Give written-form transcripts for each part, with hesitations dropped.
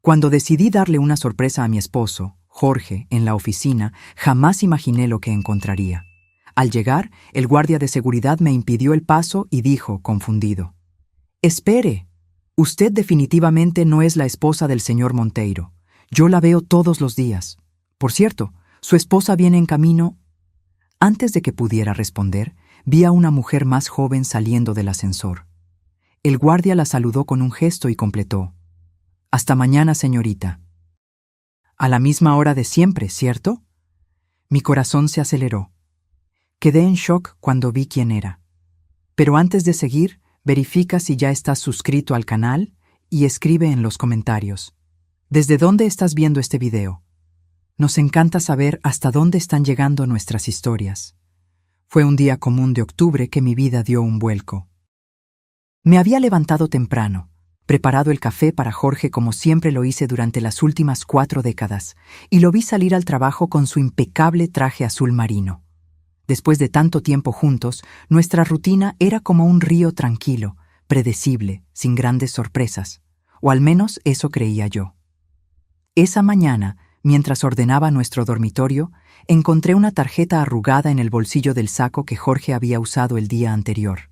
Cuando decidí darle una sorpresa a mi esposo, Jorge, en la oficina, jamás imaginé lo que encontraría. Al llegar, el guardia de seguridad me impidió el paso y dijo, confundido: «Espere, usted definitivamente no es la esposa del señor Monteiro. Yo la veo todos los días. Por cierto, su esposa viene en camino». Antes de que pudiera responder, vi a una mujer más joven saliendo del ascensor. El guardia la saludó con un gesto y completó: «Hasta mañana, señorita». A la misma hora de siempre, ¿cierto? Mi corazón se aceleró. Quedé en shock cuando vi quién era. Pero antes de seguir, verifica si ya estás suscrito al canal y escribe en los comentarios: ¿desde dónde estás viendo este video? Nos encanta saber hasta dónde están llegando nuestras historias. Fue un día común de octubre que mi vida dio un vuelco. Me había levantado temprano, preparado el café para Jorge como siempre lo hice durante las últimas 4 décadas, y lo vi salir al trabajo con su impecable traje azul marino. Después de tanto tiempo juntos, nuestra rutina era como un río tranquilo, predecible, sin grandes sorpresas, o al menos eso creía yo. Esa mañana, mientras ordenaba nuestro dormitorio, encontré una tarjeta arrugada en el bolsillo del saco que Jorge había usado el día anterior.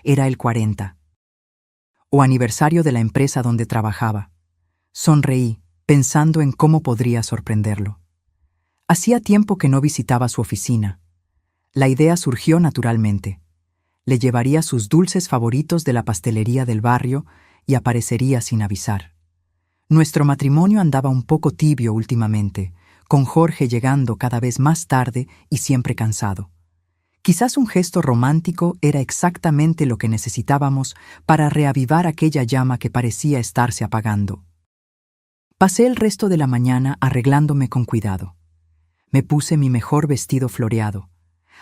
Era el 40, o aniversario de la empresa donde trabajaba. Sonreí, pensando en cómo podría sorprenderlo. Hacía tiempo que no visitaba su oficina. La idea surgió naturalmente. Le llevaría sus dulces favoritos de la pastelería del barrio y aparecería sin avisar. Nuestro matrimonio andaba un poco tibio últimamente, con Jorge llegando cada vez más tarde y siempre cansado. Quizás un gesto romántico era exactamente lo que necesitábamos para reavivar aquella llama que parecía estarse apagando. Pasé el resto de la mañana arreglándome con cuidado. Me puse mi mejor vestido floreado,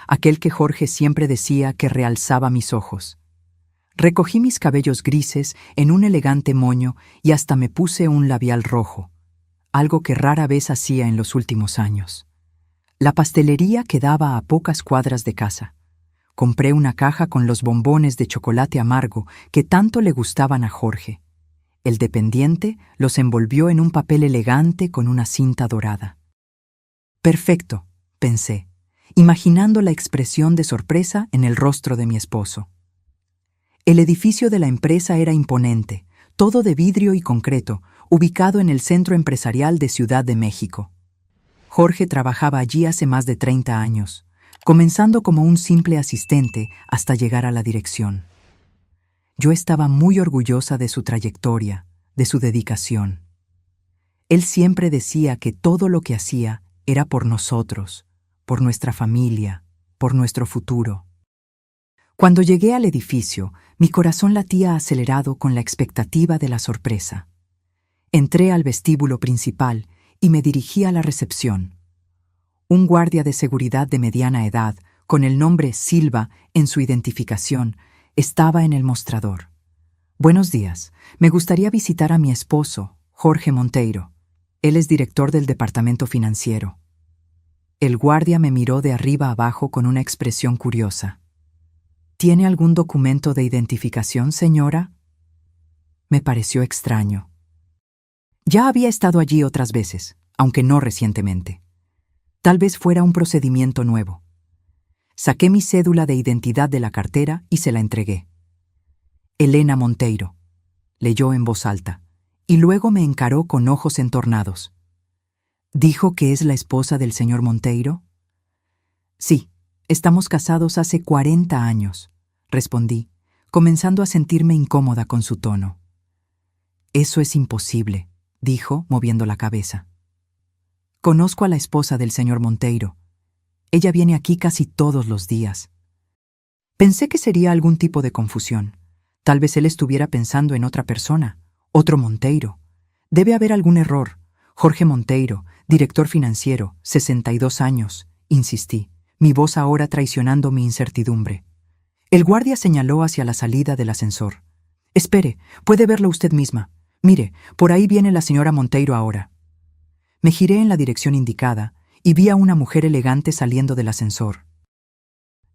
aquel que Jorge siempre decía que realzaba mis ojos. Recogí mis cabellos grises en un elegante moño y hasta me puse un labial rojo, algo que rara vez hacía en los últimos años. La pastelería quedaba a pocas cuadras de casa. Compré una caja con los bombones de chocolate amargo que tanto le gustaban a Jorge. El dependiente los envolvió en un papel elegante con una cinta dorada. «Perfecto», pensé, imaginando la expresión de sorpresa en el rostro de mi esposo. El edificio de la empresa era imponente, todo de vidrio y concreto, ubicado en el centro empresarial de Ciudad de México. Jorge trabajaba allí hace más de 30 años, comenzando como un simple asistente hasta llegar a la dirección. Yo estaba muy orgullosa de su trayectoria, de su dedicación. Él siempre decía que todo lo que hacía era por nosotros, por nuestra familia, por nuestro futuro. Cuando llegué al edificio, mi corazón latía acelerado con la expectativa de la sorpresa. Entré al vestíbulo principal y me dirigí a la recepción. Un guardia de seguridad de mediana edad, con el nombre Silva en su identificación, estaba en el mostrador. «Buenos días. Me gustaría visitar a mi esposo, Jorge Monteiro. Él es director del departamento financiero». El guardia me miró de arriba abajo con una expresión curiosa. «¿Tiene algún documento de identificación, señora?». Me pareció extraño. Ya había estado allí otras veces, aunque no recientemente. Tal vez fuera un procedimiento nuevo. Saqué mi cédula de identidad de la cartera y se la entregué. «Elena Monteiro», leyó en voz alta, y luego me encaró con ojos entornados. «¿Dijo que es la esposa del señor Monteiro?». «Sí, estamos casados hace 40 años», respondí, comenzando a sentirme incómoda con su tono. «Eso es imposible», dijo, moviendo la cabeza. «Conozco a la esposa del señor Monteiro. Ella viene aquí casi todos los días». Pensé que sería algún tipo de confusión. Tal vez él estuviera pensando en otra persona, otro Monteiro. Debe haber algún error. Jorge Monteiro, director financiero, 62 años, insistí, mi voz ahora traicionando mi incertidumbre. El guardia señaló hacia la salida del ascensor. «Espere, puede verlo usted misma. Mire, por ahí viene la señora Monteiro ahora». Me giré en la dirección indicada y vi a una mujer elegante saliendo del ascensor.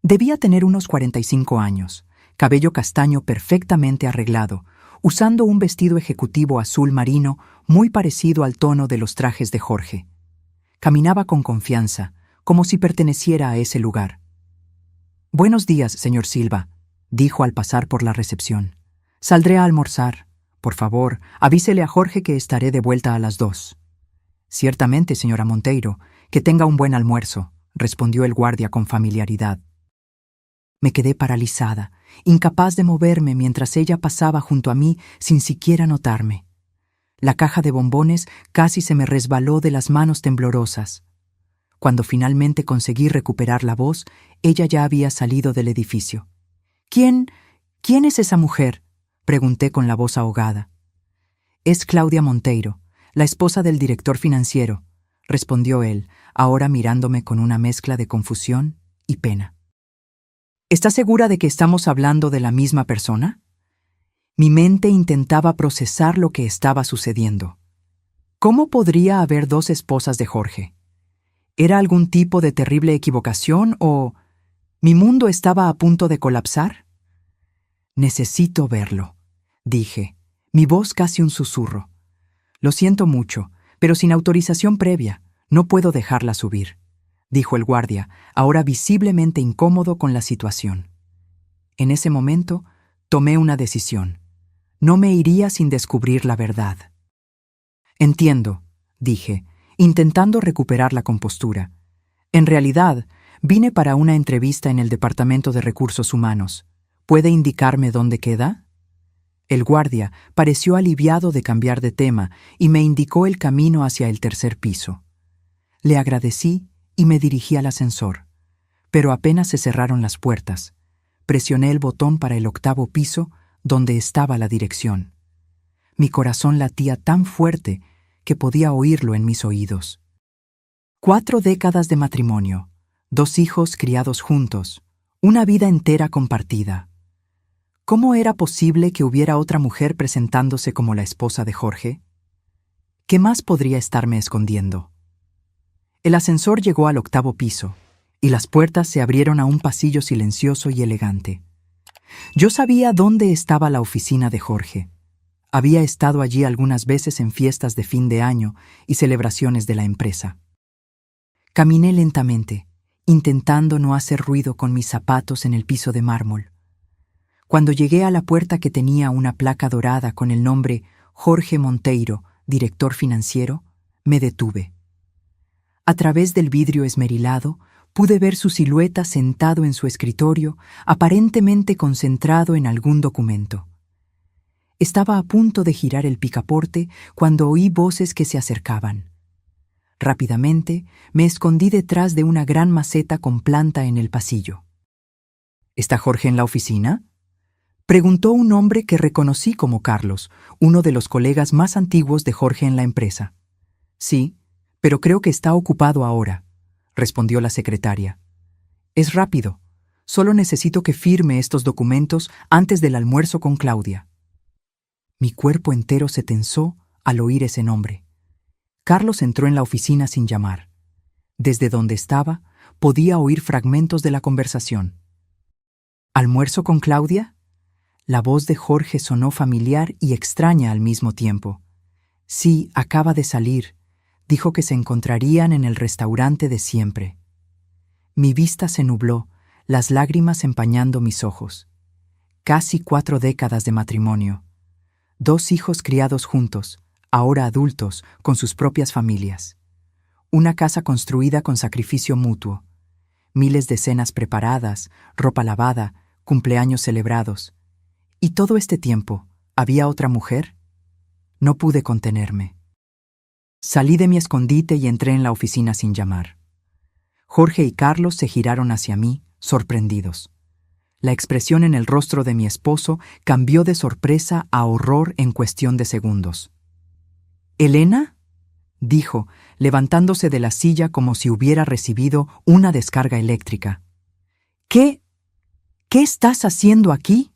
Debía tener unos 45 años, cabello castaño perfectamente arreglado, usando un vestido ejecutivo azul marino muy parecido al tono de los trajes de Jorge. Caminaba con confianza, como si perteneciera a ese lugar. «Buenos días, señor Silva», dijo al pasar por la recepción. «Saldré a almorzar. Por favor, avísele a Jorge que estaré de vuelta a las 2». «Ciertamente, señora Monteiro, que tenga un buen almuerzo», respondió el guardia con familiaridad. Me quedé paralizada, incapaz de moverme mientras ella pasaba junto a mí sin siquiera notarme. La caja de bombones casi se me resbaló de las manos temblorosas. Cuando finalmente conseguí recuperar la voz, ella ya había salido del edificio. «¿Quién es esa mujer?», pregunté con la voz ahogada. «Es Claudia Monteiro, la esposa del director financiero», respondió él, ahora mirándome con una mezcla de confusión y pena. «¿Está segura de que estamos hablando de la misma persona?». Mi mente intentaba procesar lo que estaba sucediendo. ¿Cómo podría haber dos esposas de Jorge? ¿Era algún tipo de terrible equivocación o mi mundo estaba a punto de colapsar? «Necesito verlo», dije, mi voz casi un susurro. «Lo siento mucho, pero sin autorización previa, no puedo dejarla subir», dijo el guardia, ahora visiblemente incómodo con la situación. En ese momento, tomé una decisión. No me iría sin descubrir la verdad. «Entiendo», dije, intentando recuperar la compostura. «En realidad, vine para una entrevista en el Departamento de Recursos Humanos. ¿Puede indicarme dónde queda?». El guardia pareció aliviado de cambiar de tema y me indicó el camino hacia el tercer piso. Le agradecí y me dirigí al ascensor. Pero apenas se cerraron las puertas, presioné el botón para el 8º piso, donde estaba la dirección. Mi corazón latía tan fuerte que podía oírlo en mis oídos. 4 décadas de matrimonio, 2 hijos criados juntos, una vida entera compartida. ¿Cómo era posible que hubiera otra mujer presentándose como la esposa de Jorge? ¿Qué más podría estarme escondiendo? El ascensor llegó al 8º piso, y las puertas se abrieron a un pasillo silencioso y elegante. Yo sabía dónde estaba la oficina de Jorge. Había estado allí algunas veces en fiestas de fin de año y celebraciones de la empresa. Caminé lentamente, intentando no hacer ruido con mis zapatos en el piso de mármol. Cuando llegué a la puerta que tenía una placa dorada con el nombre Jorge Monteiro, director financiero, me detuve. A través del vidrio esmerilado, pude ver su silueta sentado en su escritorio, aparentemente concentrado en algún documento. Estaba a punto de girar el picaporte cuando oí voces que se acercaban. Rápidamente, me escondí detrás de una gran maceta con planta en el pasillo. «¿Está Jorge en la oficina?», preguntó un hombre que reconocí como Carlos, uno de los colegas más antiguos de Jorge en la empresa. «Sí, pero creo que está ocupado ahora», respondió la secretaria. «Es rápido. Solo necesito que firme estos documentos antes del almuerzo con Claudia». Mi cuerpo entero se tensó al oír ese nombre. Carlos entró en la oficina sin llamar. Desde donde estaba, podía oír fragmentos de la conversación. «¿Almuerzo con Claudia?». La voz de Jorge sonó familiar y extraña al mismo tiempo. «Sí, acaba de salir. Dijo que se encontrarían en el restaurante de siempre». Mi vista se nubló, las lágrimas empañando mis ojos. Casi 4 décadas de matrimonio. 2 hijos criados juntos, ahora adultos, con sus propias familias. Una casa construida con sacrificio mutuo. Miles de cenas preparadas, ropa lavada, cumpleaños celebrados. ¿Y todo este tiempo, había otra mujer? No pude contenerme. Salí de mi escondite y entré en la oficina sin llamar. Jorge y Carlos se giraron hacia mí, sorprendidos. La expresión en el rostro de mi esposo cambió de sorpresa a horror en cuestión de segundos. «¿Elena?», dijo, levantándose de la silla como si hubiera recibido una descarga eléctrica. ¿Qué estás haciendo aquí?».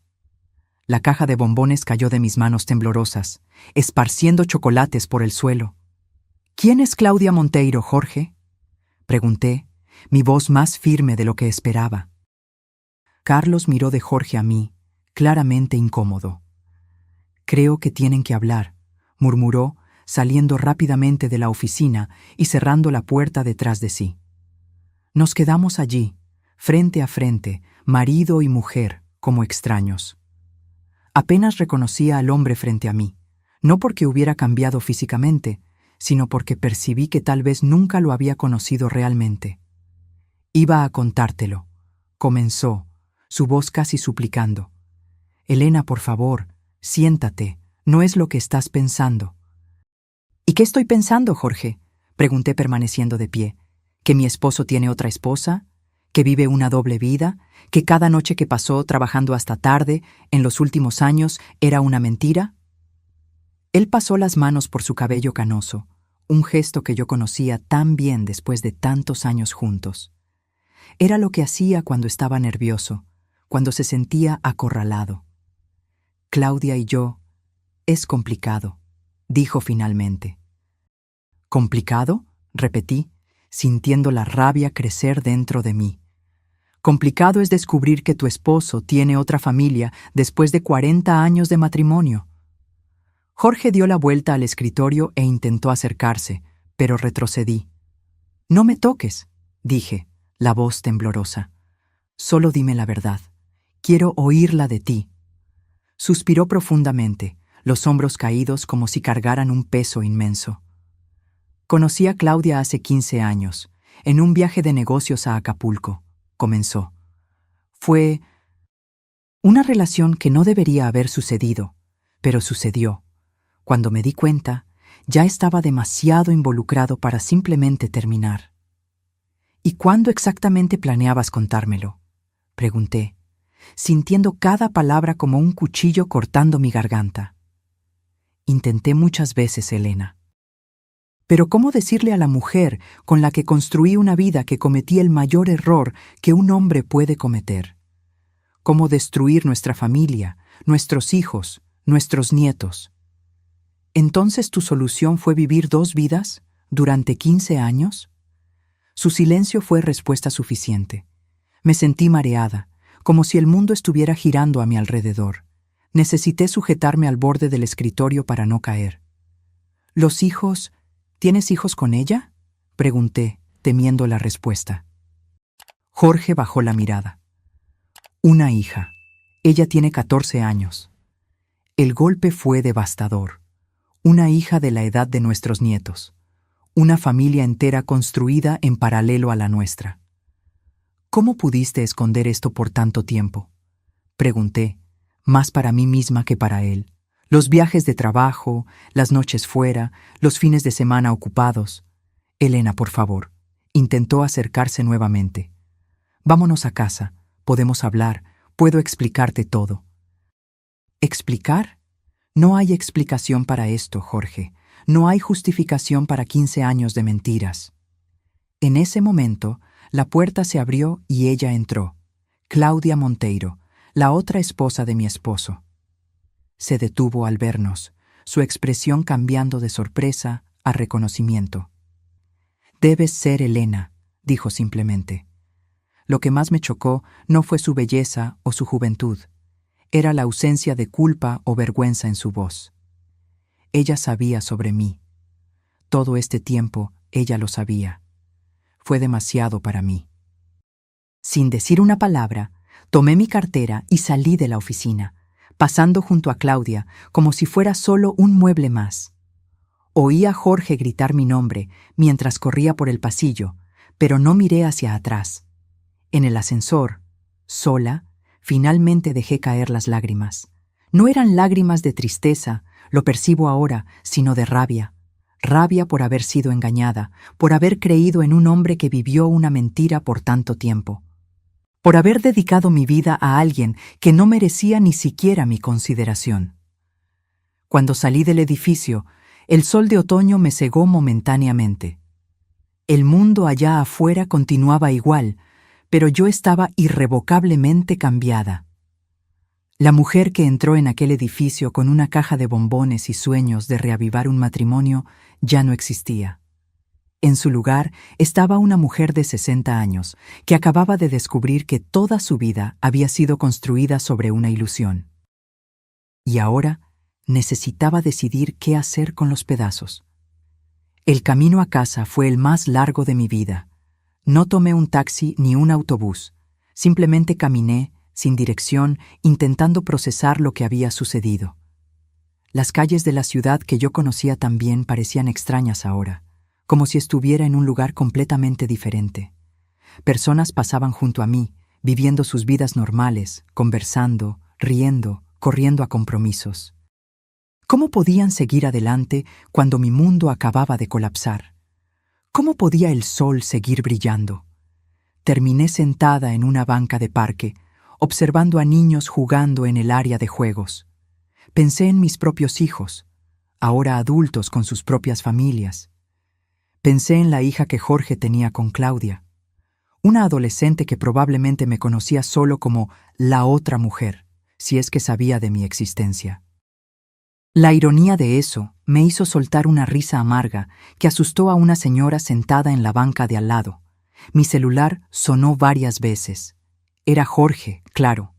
La caja de bombones cayó de mis manos temblorosas, esparciendo chocolates por el suelo. «¿Quién es Claudia Monteiro, Jorge?», pregunté, mi voz más firme de lo que esperaba. Carlos miró de Jorge a mí, claramente incómodo. Creo que tienen que hablar, murmuró, saliendo rápidamente de la oficina y cerrando la puerta detrás de sí. Nos quedamos allí, frente a frente, marido y mujer, como extraños. Apenas reconocía al hombre frente a mí, no porque hubiera cambiado físicamente, sino porque percibí que tal vez nunca lo había conocido realmente. Iba a contártelo, comenzó, su voz casi suplicando. Elena, por favor, siéntate, no es lo que estás pensando. ¿Y qué estoy pensando, Jorge? Pregunté permaneciendo de pie. ¿Que mi esposo tiene otra esposa? ¿Que vive una doble vida? ¿Que cada noche que pasó trabajando hasta tarde, en los últimos años, era una mentira? Él pasó las manos por su cabello canoso, un gesto que yo conocía tan bien después de tantos años juntos. Era lo que hacía cuando estaba nervioso, cuando se sentía acorralado. Claudia y yo, es complicado, dijo finalmente. ¿Complicado?, repetí, sintiendo la rabia crecer dentro de mí. Complicado es descubrir que tu esposo tiene otra familia después de 40 años de matrimonio. Jorge dio la vuelta al escritorio e intentó acercarse, pero retrocedí. No me toques, dije, la voz temblorosa. Solo dime la verdad. Quiero oírla de ti. Suspiró profundamente, los hombros caídos como si cargaran un peso inmenso. Conocí a Claudia hace 15 años, en un viaje de negocios a Acapulco, comenzó. Fue una relación que no debería haber sucedido, pero sucedió. Cuando me di cuenta, ya estaba demasiado involucrado para simplemente terminar. ¿Y cuándo exactamente planeabas contármelo?, pregunté, sintiendo cada palabra como un cuchillo cortando mi garganta. Intenté muchas veces, Elena. Pero ¿cómo decirle a la mujer con la que construí una vida que cometí el mayor error que un hombre puede cometer? ¿Cómo destruir nuestra familia, nuestros hijos, nuestros nietos? ¿Entonces tu solución fue vivir 2 vidas durante 15 años? Su silencio fue respuesta suficiente. Me sentí mareada, como si el mundo estuviera girando a mi alrededor. Necesité sujetarme al borde del escritorio para no caer. ¿Los hijos? ¿Tienes hijos con ella?, pregunté, temiendo la respuesta. Jorge bajó la mirada. Una hija. Ella tiene 14 años. El golpe fue devastador. Una hija de la edad de nuestros nietos. Una familia entera construida en paralelo a la nuestra. ¿Cómo pudiste esconder esto por tanto tiempo?, pregunté, más para mí misma que para él. Los viajes de trabajo, las noches fuera, los fines de semana ocupados. Elena, por favor, intentó acercarse nuevamente. Vámonos a casa, podemos hablar, puedo explicarte todo. ¿Explicar? No hay explicación para esto, Jorge. No hay justificación para 15 años de mentiras. En ese momento, la puerta se abrió y ella entró. Claudia Monteiro, la otra esposa de mi esposo. Se detuvo al vernos, su expresión cambiando de sorpresa a reconocimiento. «Debes ser Elena», dijo simplemente. Lo que más me chocó no fue su belleza o su juventud. Era la ausencia de culpa o vergüenza en su voz. Ella sabía sobre mí. Todo este tiempo ella lo sabía. Fue demasiado para mí. Sin decir una palabra, tomé mi cartera y salí de la oficina, pasando junto a Claudia como si fuera solo un mueble más. Oí a Jorge gritar mi nombre mientras corría por el pasillo, pero no miré hacia atrás. En el ascensor, sola, finalmente dejé caer las lágrimas. No eran lágrimas de tristeza, lo percibo ahora, sino de rabia. Rabia por haber sido engañada, por haber creído en un hombre que vivió una mentira por tanto tiempo. Por haber dedicado mi vida a alguien que no merecía ni siquiera mi consideración. Cuando salí del edificio, el sol de otoño me cegó momentáneamente. El mundo allá afuera continuaba igual, pero yo estaba irrevocablemente cambiada. La mujer que entró en aquel edificio con una caja de bombones y sueños de reavivar un matrimonio ya no existía. En su lugar estaba una mujer de 60 años que acababa de descubrir que toda su vida había sido construida sobre una ilusión. Y ahora Necesitaba decidir qué hacer con los pedazos. El camino a casa fue el más largo de mi vida. No tomé un taxi ni un autobús. Simplemente caminé, sin dirección, intentando procesar lo que había sucedido. Las calles de la ciudad que yo conocía tan bien parecían extrañas ahora, como si estuviera en un lugar completamente diferente. Personas pasaban junto a mí, viviendo sus vidas normales, conversando, riendo, corriendo a compromisos. ¿Cómo podían seguir adelante cuando mi mundo acababa de colapsar? ¿Cómo podía el sol seguir brillando? Terminé sentada en una banca de parque, observando a niños jugando en el área de juegos. Pensé en mis propios hijos, ahora adultos con sus propias familias. Pensé en la hija que Jorge tenía con Claudia, una adolescente que probablemente me conocía solo como la otra mujer, si es que sabía de mi existencia. La ironía de eso me hizo soltar una risa amarga que asustó a una señora sentada en la banca de al lado. Mi celular sonó varias veces. Era Jorge, claro.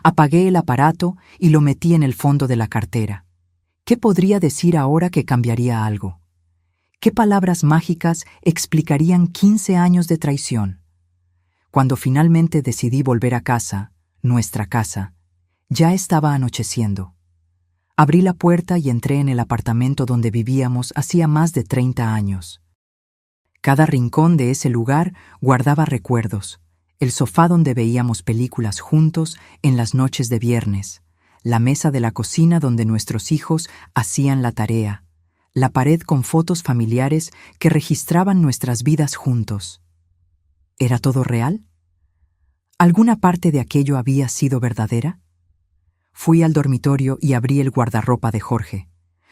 Apagué el aparato y lo metí en el fondo de la cartera. ¿Qué podría decir ahora que cambiaría algo? ¿Qué palabras mágicas explicarían 15 años de traición? Cuando finalmente decidí volver a casa, nuestra casa, ya estaba anocheciendo. Abrí la puerta y entré en el apartamento donde vivíamos hacía más de 30 años. Cada rincón de ese lugar guardaba recuerdos. El sofá donde veíamos películas juntos en las noches de viernes, la mesa de la cocina donde nuestros hijos hacían la tarea, la pared con fotos familiares que registraban nuestras vidas juntos. ¿Era todo real? ¿Alguna parte de aquello había sido verdadera? Fui al dormitorio y abrí el guardarropa de Jorge.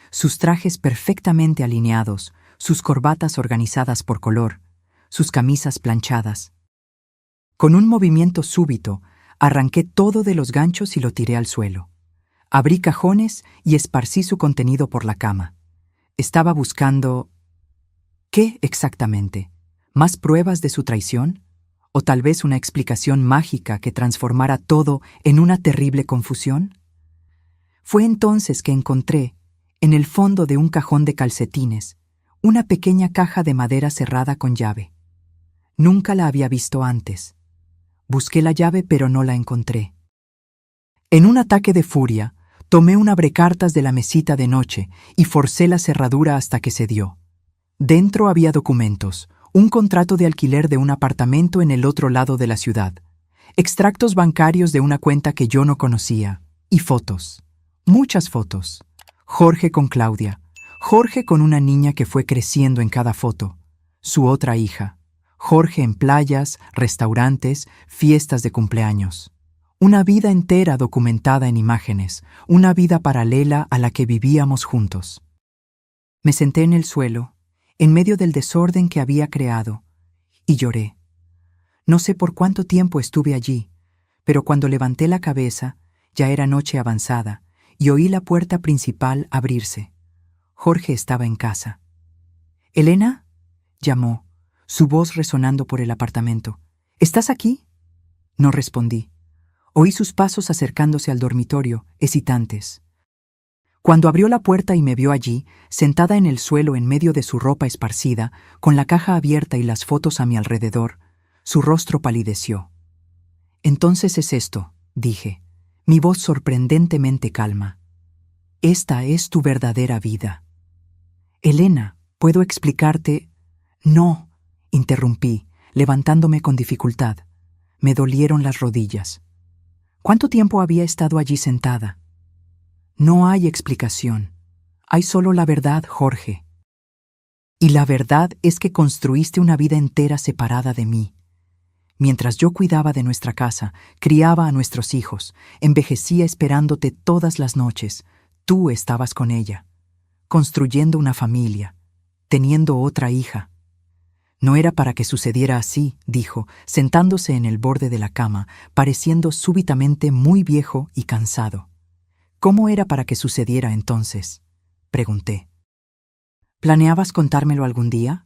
Sus trajes perfectamente alineados, sus corbatas organizadas por color, sus camisas planchadas. Con un movimiento súbito, arranqué todo de los ganchos y lo tiré al suelo. Abrí cajones y esparcí su contenido por la cama. Estaba buscando... ¿qué exactamente? ¿Más pruebas de su traición? ¿O tal vez una explicación mágica que transformara todo en una terrible confusión? Fue entonces que encontré, en el fondo de un cajón de calcetines, una pequeña caja de madera cerrada con llave. Nunca la había visto antes. Busqué la llave pero no la encontré. En un ataque de furia, tomé un abrecartas de la mesita de noche y forcé la cerradura hasta que cedió. Dentro había documentos, un contrato de alquiler de un apartamento en el otro lado de la ciudad, extractos bancarios de una cuenta que yo no conocía, y fotos. Muchas fotos. Jorge con Claudia, Jorge con una niña que fue creciendo en cada foto, su otra hija, Jorge en playas, restaurantes, fiestas de cumpleaños. Una vida entera documentada en imágenes, una vida paralela a la que vivíamos juntos. Me senté en el suelo, en medio del desorden que había creado, y lloré. No sé por cuánto tiempo estuve allí, pero cuando levanté la cabeza, ya era noche avanzada, y oí la puerta principal abrirse. Jorge estaba en casa. «¿Elena?», llamó, su voz resonando por el apartamento. «¿Estás aquí?». No respondí. Oí sus pasos acercándose al dormitorio, hesitantes. Cuando abrió la puerta y me vio allí, sentada en el suelo en medio de su ropa esparcida, con la caja abierta y las fotos a mi alrededor, su rostro palideció. «Entonces es esto», dije, mi voz sorprendentemente calma. «Esta es tu verdadera vida». «Elena, ¿puedo explicarte?» «No», interrumpí, levantándome con dificultad. Me dolieron las rodillas. ¿Cuánto tiempo había estado allí sentada? «No hay explicación. Hay solo la verdad, Jorge. Y la verdad es que construiste una vida entera separada de mí. Mientras yo cuidaba de nuestra casa, criaba a nuestros hijos, envejecía esperándote todas las noches, tú estabas con ella, construyendo una familia, teniendo otra hija». «No era para que sucediera así», dijo, sentándose en el borde de la cama, pareciendo súbitamente muy viejo y cansado. «¿Cómo era para que sucediera entonces?», pregunté. «¿Planeabas contármelo algún día?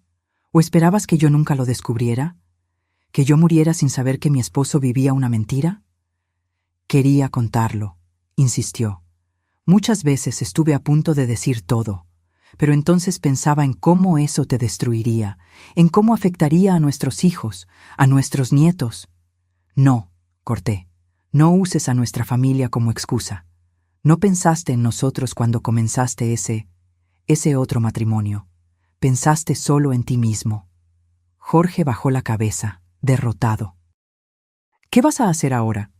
¿O esperabas que yo nunca lo descubriera? ¿Que yo muriera sin saber que mi esposo vivía una mentira?». «Quería contarlo», insistió. Muchas veces estuve a punto de decir todo, pero entonces pensaba en cómo eso te destruiría, en cómo afectaría a nuestros hijos, a nuestros nietos. No, corté, no uses a nuestra familia como excusa. No pensaste en nosotros cuando comenzaste ese otro matrimonio. Pensaste solo en ti mismo. Jorge bajó la cabeza, derrotado. ¿Qué vas a hacer ahora?,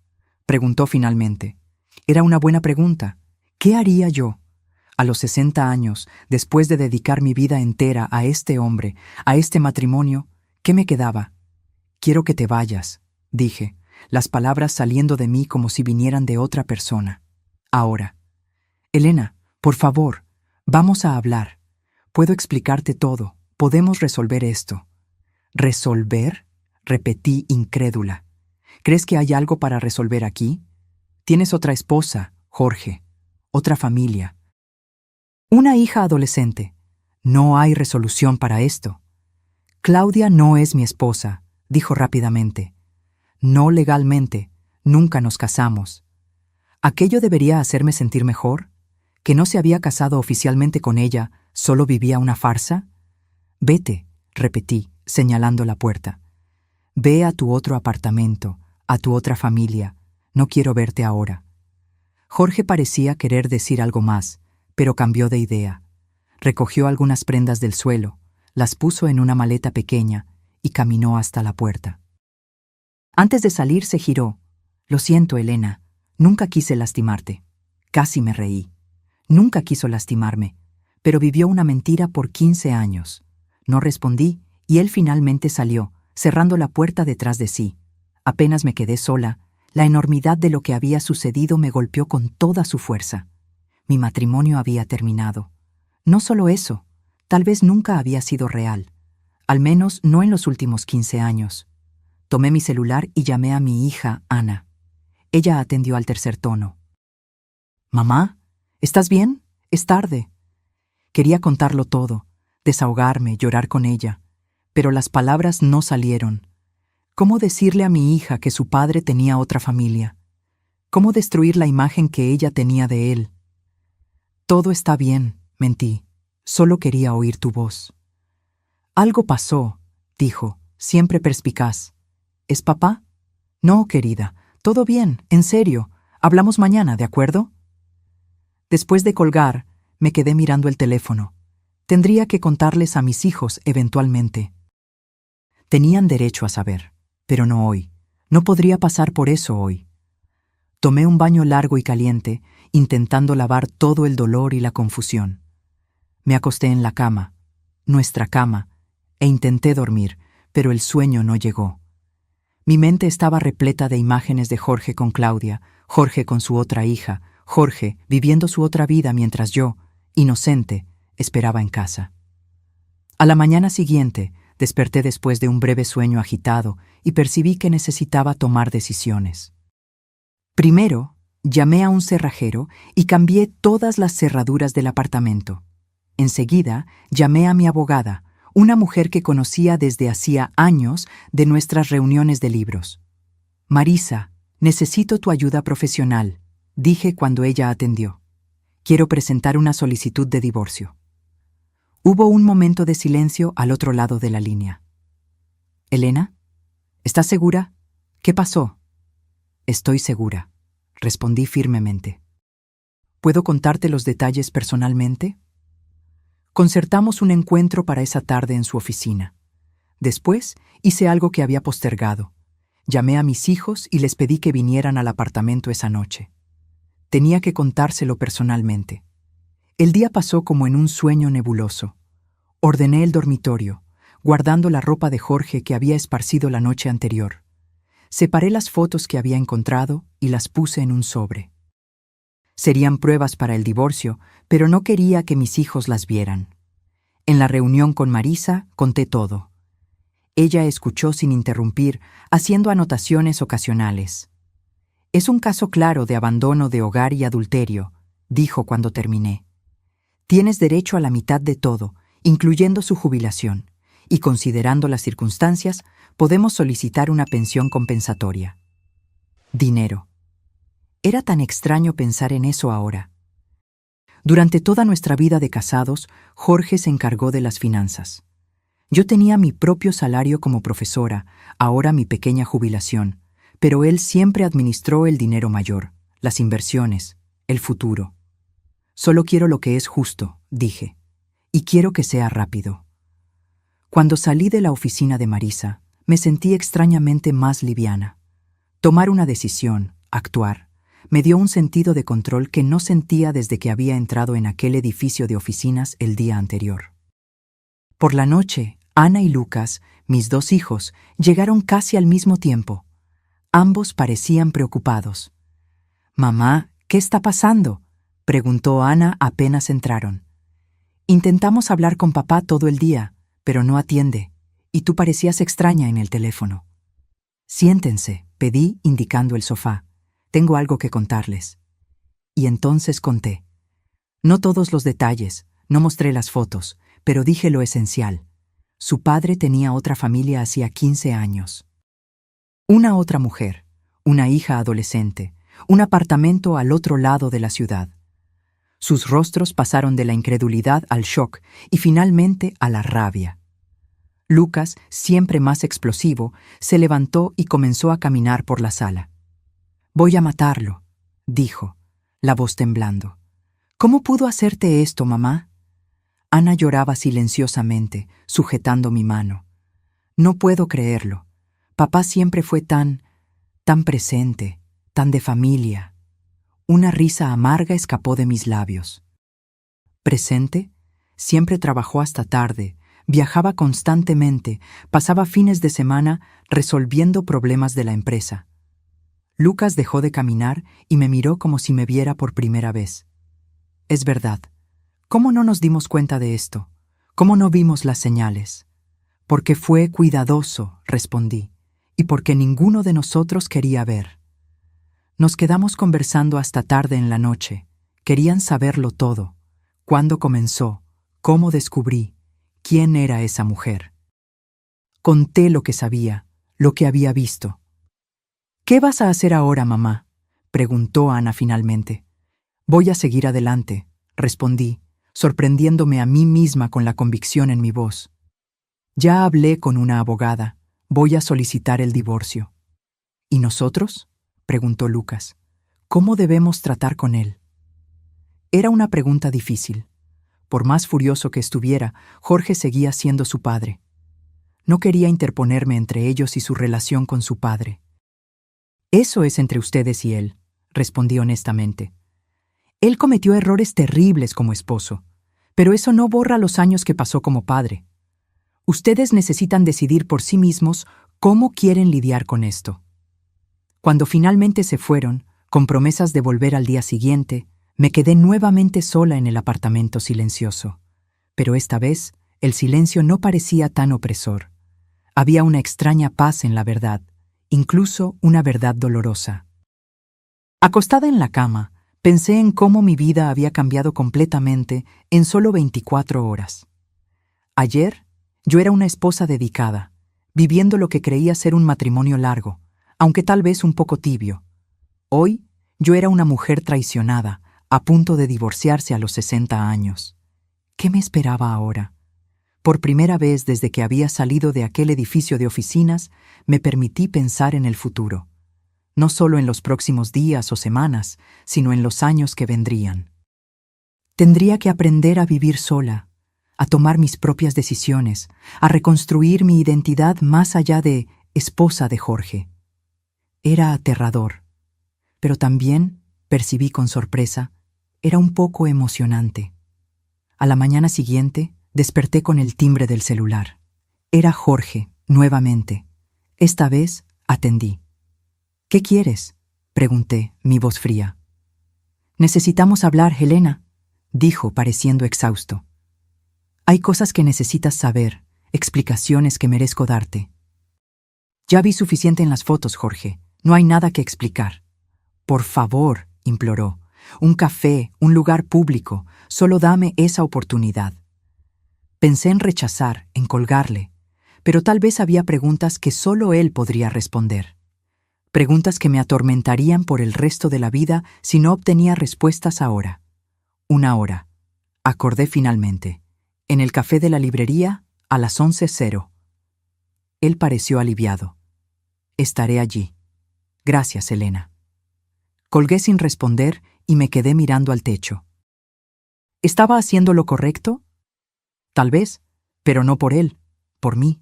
preguntó finalmente. Era una buena pregunta. ¿Qué haría yo? A los 60 años, después de dedicar mi vida entera a este hombre, a este matrimonio, ¿qué me quedaba? Quiero que te vayas, dije, las palabras saliendo de mí como si vinieran de otra persona. Ahora. Elena, por favor, vamos a hablar. Puedo explicarte todo. Podemos resolver esto. ¿Resolver?, repetí incrédula. ¿Crees que hay algo para resolver aquí? Tienes otra esposa, Jorge, otra familia. Una hija adolescente. No hay resolución para esto. Claudia no es mi esposa, dijo rápidamente. No legalmente, nunca nos casamos. ¿Aquello debería hacerme sentir mejor? ¿Que no se había casado oficialmente con ella, solo vivía una farsa? Vete, repetí, señalando la puerta. Ve a tu otro apartamento, a tu otra familia. No quiero verte ahora. Jorge parecía querer decir algo más, pero cambió de idea. Recogió algunas prendas del suelo, las puso en una maleta pequeña y caminó hasta la puerta. Antes de salir se giró. Lo siento, Elena. Nunca quise lastimarte. Casi me reí. Nunca quiso lastimarme, pero vivió una mentira por 15 años. No respondí y él finalmente salió, cerrando la puerta detrás de sí. Apenas me quedé sola, la enormidad de lo que había sucedido me golpeó con toda su fuerza. Mi matrimonio había terminado. No solo eso, tal vez nunca había sido real. Al menos no en los últimos 15 años. Tomé mi celular y llamé a mi hija, Ana. Ella atendió al tercer tono. «Mamá, ¿estás bien? Es tarde». Quería contarlo todo, desahogarme, llorar con ella, pero las palabras no salieron. ¿Cómo decirle a mi hija que su padre tenía otra familia? ¿Cómo destruir la imagen que ella tenía de él? Todo está bien, mentí. Solo quería oír tu voz. Algo pasó, dijo, siempre perspicaz. ¿Es papá? No, querida. Todo bien, en serio. Hablamos mañana, ¿de acuerdo? Después de colgar, me quedé mirando el teléfono. Tendría que contarles a mis hijos eventualmente. Tenían derecho a saber, pero no hoy. No podría pasar por eso hoy. Tomé un baño largo y caliente, intentando lavar todo el dolor y la confusión. Me acosté en la cama, nuestra cama, e intenté dormir, pero el sueño no llegó. Mi mente estaba repleta de imágenes de Jorge con Claudia, Jorge con su otra hija, Jorge viviendo su otra vida mientras yo, inocente, esperaba en casa. A la mañana siguiente, desperté después de un breve sueño agitado y percibí que necesitaba tomar decisiones. Primero, llamé a un cerrajero y cambié todas las cerraduras del apartamento. Enseguida, llamé a mi abogada, una mujer que conocía desde hacía años de nuestras reuniones de libros. «Marisa, necesito tu ayuda profesional», dije cuando ella atendió. «Quiero presentar una solicitud de divorcio». Hubo un momento de silencio al otro lado de la línea. «¿Elena? ¿Estás segura? ¿Qué pasó?» «Estoy segura», respondí firmemente. «¿Puedo contarte los detalles personalmente?» Concertamos un encuentro para esa tarde en su oficina. Después hice algo que había postergado. Llamé a mis hijos y les pedí que vinieran al apartamento esa noche. Tenía que contárselo personalmente. El día pasó como en un sueño nebuloso. Ordené el dormitorio, guardando la ropa de Jorge que había esparcido la noche anterior. Separé las fotos que había encontrado y las puse en un sobre. Serían pruebas para el divorcio, pero no quería que mis hijos las vieran. En la reunión con Marisa conté todo. Ella escuchó sin interrumpir, haciendo anotaciones ocasionales. «Es un caso claro de abandono de hogar y adulterio», dijo cuando terminé. «Tienes derecho a la mitad de todo, incluyendo su jubilación, y considerando las circunstancias, podemos solicitar una pensión compensatoria». Dinero. Era tan extraño pensar en eso ahora. Durante toda nuestra vida de casados, Jorge se encargó de las finanzas. Yo tenía mi propio salario como profesora, ahora mi pequeña jubilación, pero él siempre administró el dinero mayor, las inversiones, el futuro. Solo quiero lo que es justo, dije, y quiero que sea rápido. Cuando salí de la oficina de Marisa, me sentí extrañamente más liviana. Tomar una decisión, actuar, me dio un sentido de control que no sentía desde que había entrado en aquel edificio de oficinas el día anterior. Por la noche, Ana y Lucas, mis 2 hijos, llegaron casi al mismo tiempo. Ambos parecían preocupados. «Mamá, ¿qué está pasando?», preguntó Ana apenas entraron. «Intentamos hablar con papá todo el día, pero no atiende, y tú parecías extraña en el teléfono». «Siéntense», pedí indicando el sofá. «Tengo algo que contarles». Y entonces conté. No todos los detalles, no mostré las fotos, pero dije lo esencial. Su padre tenía otra familia hacía 15 años. Una otra mujer, una hija adolescente, un apartamento al otro lado de la ciudad. Sus rostros pasaron de la incredulidad al shock y finalmente a la rabia. Lucas, siempre más explosivo, se levantó y comenzó a caminar por la sala. «Voy a matarlo», dijo, la voz temblando. «¿Cómo pudo hacerte esto, mamá?». Ana lloraba silenciosamente, sujetando mi mano. «No puedo creerlo. Papá siempre fue tan presente, tan de familia». Una risa amarga escapó de mis labios. ¿Presente? Siempre trabajó hasta tarde, viajaba constantemente, pasaba fines de semana resolviendo problemas de la empresa. Lucas dejó de caminar y me miró como si me viera por primera vez. «Es verdad. ¿Cómo no nos dimos cuenta de esto? ¿Cómo no vimos las señales?». «Porque fue cuidadoso», respondí, «y porque ninguno de nosotros quería ver». Nos quedamos conversando hasta tarde en la noche. Querían saberlo todo. ¿Cuándo comenzó? ¿Cómo descubrí? ¿Quién era esa mujer? Conté lo que sabía, lo que había visto. «¿Qué vas a hacer ahora, mamá?», preguntó Ana finalmente. «Voy a seguir adelante», respondí, sorprendiéndome a mí misma con la convicción en mi voz. «Ya hablé con una abogada. Voy a solicitar el divorcio». «¿Y nosotros?», preguntó Lucas. «¿Cómo debemos tratar con él?». Era una pregunta difícil. Por más furioso que estuviera, Jorge seguía siendo su padre. No quería interponerme entre ellos y su relación con su padre. «Eso es entre ustedes y él», respondí honestamente. «Él cometió errores terribles como esposo, pero eso no borra los años que pasó como padre. Ustedes necesitan decidir por sí mismos cómo quieren lidiar con esto». Cuando finalmente se fueron, con promesas de volver al día siguiente, me quedé nuevamente sola en el apartamento silencioso. Pero esta vez, el silencio no parecía tan opresor. Había una extraña paz en la verdad, incluso una verdad dolorosa. Acostada en la cama, pensé en cómo mi vida había cambiado completamente en solo 24 horas. Ayer, yo era una esposa dedicada, viviendo lo que creía ser un matrimonio largo, aunque tal vez un poco tibio. Hoy, yo era una mujer traicionada, a punto de divorciarse a los 60 años. ¿Qué me esperaba ahora? Por primera vez desde que había salido de aquel edificio de oficinas, me permití pensar en el futuro. No solo en los próximos días o semanas, sino en los años que vendrían. Tendría que aprender a vivir sola, a tomar mis propias decisiones, a reconstruir mi identidad más allá de esposa de Jorge. Era aterrador, pero también, percibí con sorpresa, era un poco emocionante. A la mañana siguiente, desperté con el timbre del celular. Era Jorge, nuevamente. Esta vez, atendí. «¿Qué quieres?», pregunté, mi voz fría. «Necesitamos hablar, Helena», dijo, pareciendo exhausto. «Hay cosas que necesitas saber, explicaciones que merezco darte». «Ya vi suficiente en las fotos, Jorge. No hay nada que explicar». «Por favor», imploró. «Un café, un lugar público. Solo dame esa oportunidad». Pensé en rechazar, en colgarle, pero tal vez había preguntas que solo él podría responder. Preguntas que me atormentarían por el resto de la vida si no obtenía respuestas ahora. 1 hora. Acordé finalmente. En el café de la librería, a las 11:00. Él pareció aliviado. Estaré allí. Gracias, Elena. Colgué sin responder y me quedé mirando al techo. ¿Estaba haciendo lo correcto? Tal vez, pero no por él, por mí.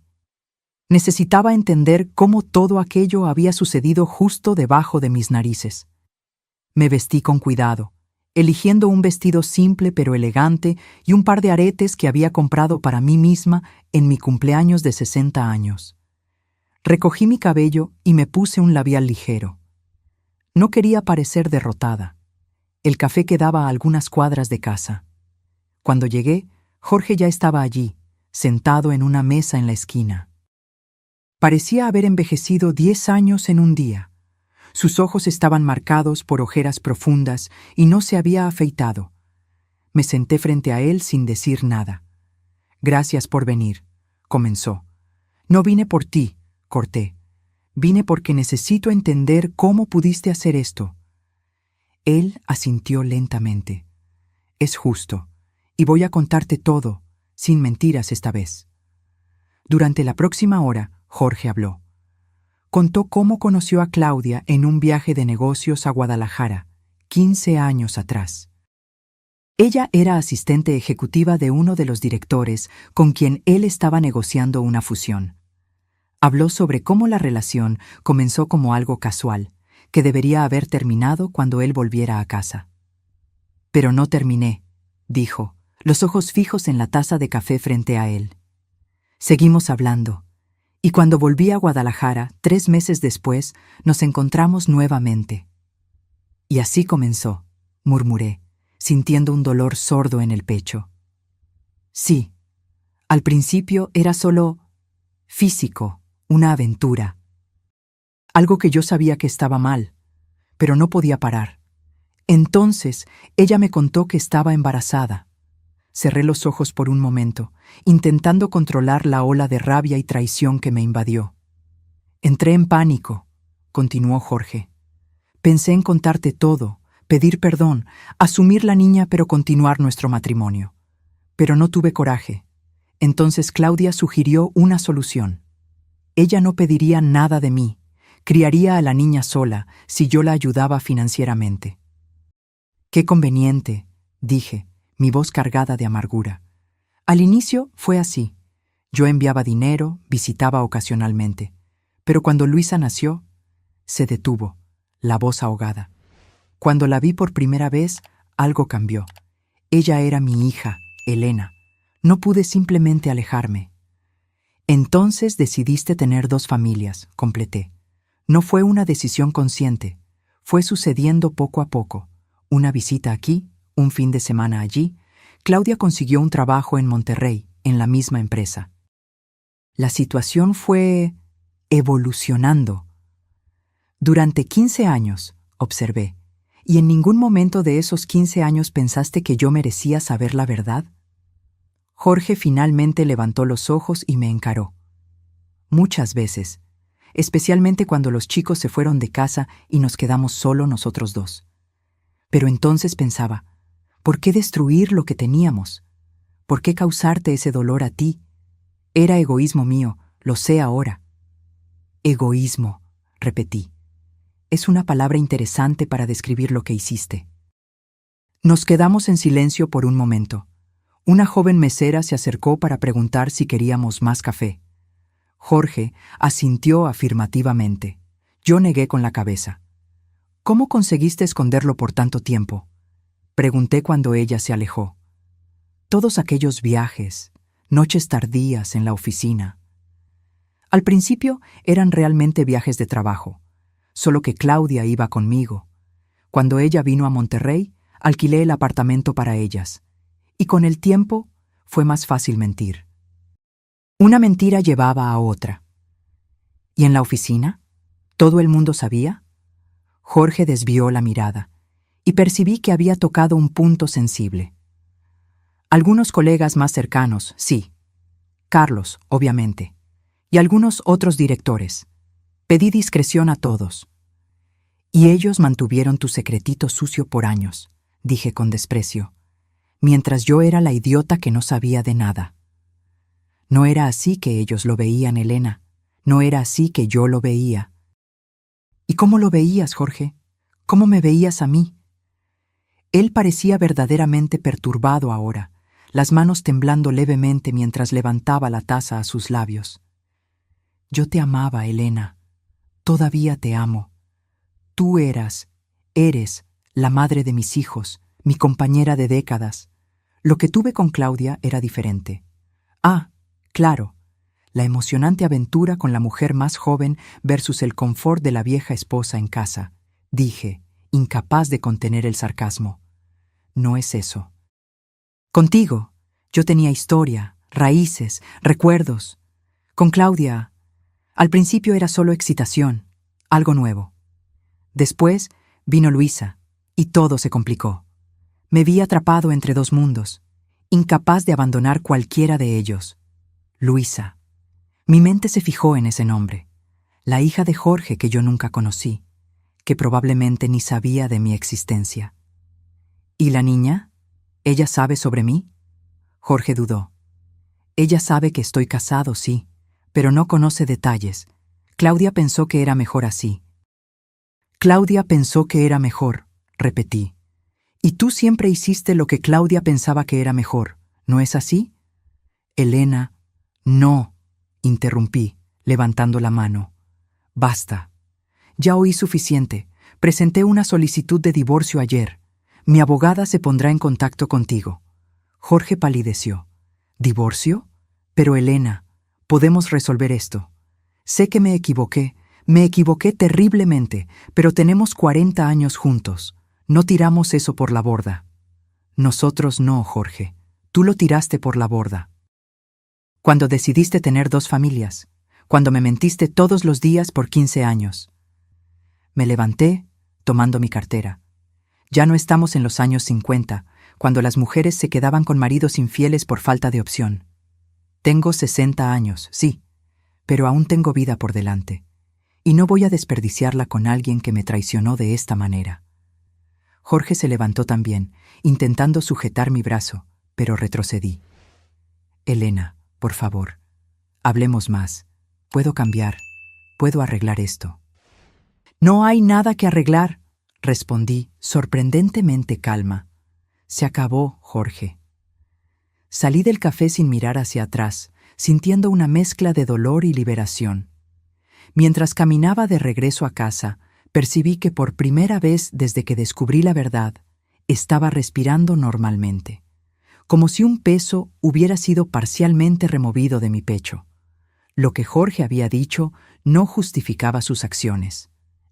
Necesitaba entender cómo todo aquello había sucedido justo debajo de mis narices. Me vestí con cuidado, eligiendo un vestido simple pero elegante y un par de aretes que había comprado para mí misma en mi cumpleaños de 60 años. Recogí mi cabello y me puse un labial ligero. No quería parecer derrotada. El café quedaba a algunas cuadras de casa. Cuando llegué, Jorge ya estaba allí, sentado en una mesa en la esquina. Parecía haber envejecido 10 años en un día. Sus ojos estaban marcados por ojeras profundas y no se había afeitado. Me senté frente a él sin decir nada. «Gracias por venir», comenzó. «No vine por ti», corté. «Vine porque necesito entender cómo pudiste hacer esto». Él asintió lentamente. «Es justo, y voy a contarte todo, sin mentiras esta vez». Durante la próxima hora, Jorge habló. Contó cómo conoció a Claudia en un viaje de negocios a Guadalajara, 15 años atrás. Ella era asistente ejecutiva de uno de los directores con quien él estaba negociando una fusión. Habló sobre cómo la relación comenzó como algo casual, que debería haber terminado cuando él volviera a casa. «Pero no terminé», dijo, los ojos fijos en la taza de café frente a él. Seguimos hablando. Y cuando volví a Guadalajara, 3 meses después, nos encontramos nuevamente. «Y así comenzó», murmuré, sintiendo un dolor sordo en el pecho. «Sí, al principio era solo físico, una aventura. Algo que yo sabía que estaba mal, pero no podía parar. Entonces, ella me contó que estaba embarazada. Cerré los ojos por un momento, intentando controlar la ola de rabia y traición que me invadió. Entré en pánico», continuó Jorge. «Pensé en contarte todo, pedir perdón, asumir la niña pero continuar nuestro matrimonio. Pero no tuve coraje. Entonces Claudia sugirió una solución. Ella no pediría nada de mí, criaría a la niña sola si yo la ayudaba financieramente». «Qué conveniente», dije, mi voz cargada de amargura. Al inicio fue así. Yo enviaba dinero, visitaba ocasionalmente. Pero cuando Luisa nació, se detuvo, la voz ahogada. Cuando la vi por primera vez, algo cambió. Ella era mi hija, Elena. No pude simplemente alejarme. «Entonces decidiste tener 2 familias», completé. No fue una decisión consciente. Fue sucediendo poco a poco. Una visita aquí, un fin de semana allí. Claudia consiguió un trabajo en Monterrey, en la misma empresa. La situación fue evolucionando. «Durante 15 años», observé, «¿y en ningún momento de esos 15 años pensaste que yo merecía saber la verdad?» Jorge finalmente levantó los ojos y me encaró. «Muchas veces, especialmente cuando los chicos se fueron de casa y nos quedamos solo nosotros 2. Pero entonces pensaba, ¿por qué destruir lo que teníamos? ¿Por qué causarte ese dolor a ti? Era egoísmo mío, lo sé ahora». «Egoísmo», repetí. «Es una palabra interesante para describir lo que hiciste». Nos quedamos en silencio por un momento. Una joven mesera se acercó para preguntar si queríamos más café. Jorge asintió afirmativamente. Yo negué con la cabeza. «¿Cómo conseguiste esconderlo por tanto tiempo?», pregunté cuando ella se alejó. «Todos aquellos viajes, noches tardías en la oficina». Al principio eran realmente viajes de trabajo, solo que Claudia iba conmigo. Cuando ella vino a Monterrey, alquilé el apartamento para ellas. Y con el tiempo fue más fácil mentir. Una mentira llevaba a otra. «¿Y en la oficina? ¿Todo el mundo sabía?». Jorge desvió la mirada y percibí que había tocado un punto sensible. «Algunos colegas más cercanos, sí. Carlos, obviamente. Y algunos otros directores. Pedí discreción a todos». «Y ellos mantuvieron tu secretito sucio por años», dije con desprecio. mientras yo era la idiota que no sabía de nada. No era así que ellos lo veían, Elena. No era así que yo lo veía. ¿Y cómo lo veías, Jorge? ¿Cómo me veías a mí? Él parecía verdaderamente perturbado ahora, las manos temblando levemente mientras levantaba la taza a sus labios. Yo te amaba, Elena. Todavía te amo. Tú eres la madre de mis hijos, mi compañera de décadas. Lo que tuve con Claudia era diferente. Ah, claro, la emocionante aventura con la mujer más joven versus el confort de la vieja esposa en casa, dije, incapaz de contener el sarcasmo. No es eso. Contigo, yo tenía historia, raíces, recuerdos. Con Claudia, al principio era solo excitación, algo nuevo. Después vino Luisa, y todo se complicó. Me vi atrapado entre dos mundos, incapaz de abandonar cualquiera de ellos. Luisa. Mi mente se fijó en ese nombre, la hija de Jorge que yo nunca conocí, que probablemente ni sabía de mi existencia. ¿Y la niña? ¿Ella sabe sobre mí? Jorge dudó. Ella sabe que estoy casado, sí, pero no conoce detalles. Claudia pensó que era mejor así. Claudia pensó que era mejor, repetí. Y tú siempre hiciste lo que Claudia pensaba que era mejor, ¿no es así? Elena, no, interrumpí, levantando la mano. Basta. Ya oí suficiente. Presenté una solicitud de divorcio ayer. Mi abogada se pondrá en contacto contigo. Jorge palideció. ¿Divorcio? Pero Elena, podemos resolver esto. Sé que me equivoqué terriblemente, pero tenemos 40 años juntos. No tiramos eso por la borda. Nosotros no, Jorge. Tú lo tiraste por la borda. Cuando decidiste tener 2 familias, cuando me mentiste todos los días por 15 años. Me levanté, tomando mi cartera. Ya no estamos en los años 50, cuando las mujeres se quedaban con maridos infieles por falta de opción. Tengo 60 años, sí, pero aún tengo vida por delante. Y no voy a desperdiciarla con alguien que me traicionó de esta manera. Jorge se levantó también, intentando sujetar mi brazo, pero retrocedí. Elena, por favor, hablemos más. Puedo cambiar, puedo arreglar esto. No hay nada que arreglar, respondí, sorprendentemente calma. Se acabó, Jorge. Salí del café sin mirar hacia atrás, sintiendo una mezcla de dolor y liberación. Mientras caminaba de regreso a casa, percibí que por primera vez desde que descubrí la verdad, estaba respirando normalmente, como si un peso hubiera sido parcialmente removido de mi pecho. Lo que Jorge había dicho no justificaba sus acciones.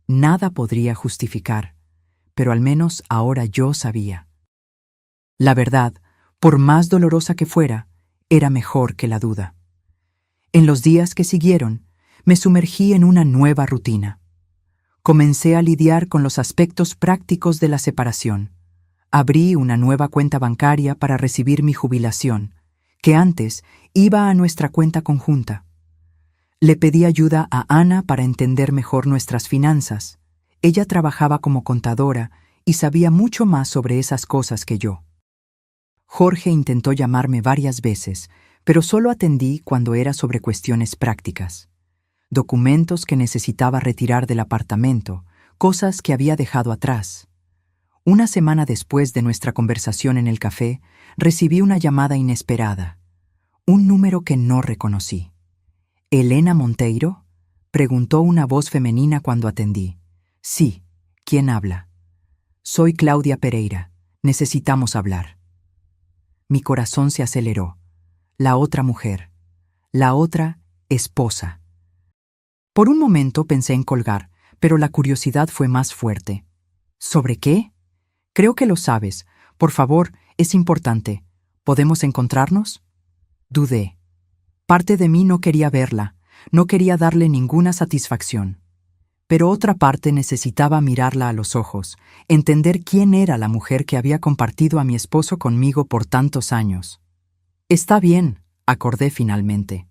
Nada podría justificar, pero al menos ahora yo sabía. La verdad, por más dolorosa que fuera, era mejor que la duda. En los días que siguieron, me sumergí en una nueva rutina. Comencé a lidiar con los aspectos prácticos de la separación. Abrí una nueva cuenta bancaria para recibir mi jubilación, que antes iba a nuestra cuenta conjunta. Le pedí ayuda a Ana para entender mejor nuestras finanzas. Ella trabajaba como contadora y sabía mucho más sobre esas cosas que yo. Jorge intentó llamarme varias veces, pero solo atendí cuando era sobre cuestiones prácticas. Documentos que necesitaba retirar del apartamento, cosas que había dejado atrás. Una semana después de nuestra conversación en el café, recibí una llamada inesperada. Un número que no reconocí. ¿Elena Monteiro? Preguntó una voz femenina cuando atendí. Sí, ¿quién habla? Soy Claudia Pereira. Necesitamos hablar. Mi corazón se aceleró. La otra mujer. La otra esposa. Por un momento pensé en colgar, pero la curiosidad fue más fuerte. ¿Sobre qué? Creo que lo sabes. Por favor, es importante. ¿Podemos encontrarnos? Dudé. Parte de mí no quería verla, no quería darle ninguna satisfacción. Pero otra parte necesitaba mirarla a los ojos, entender quién era la mujer que había compartido a mi esposo conmigo por tantos años. Está bien, acordé finalmente.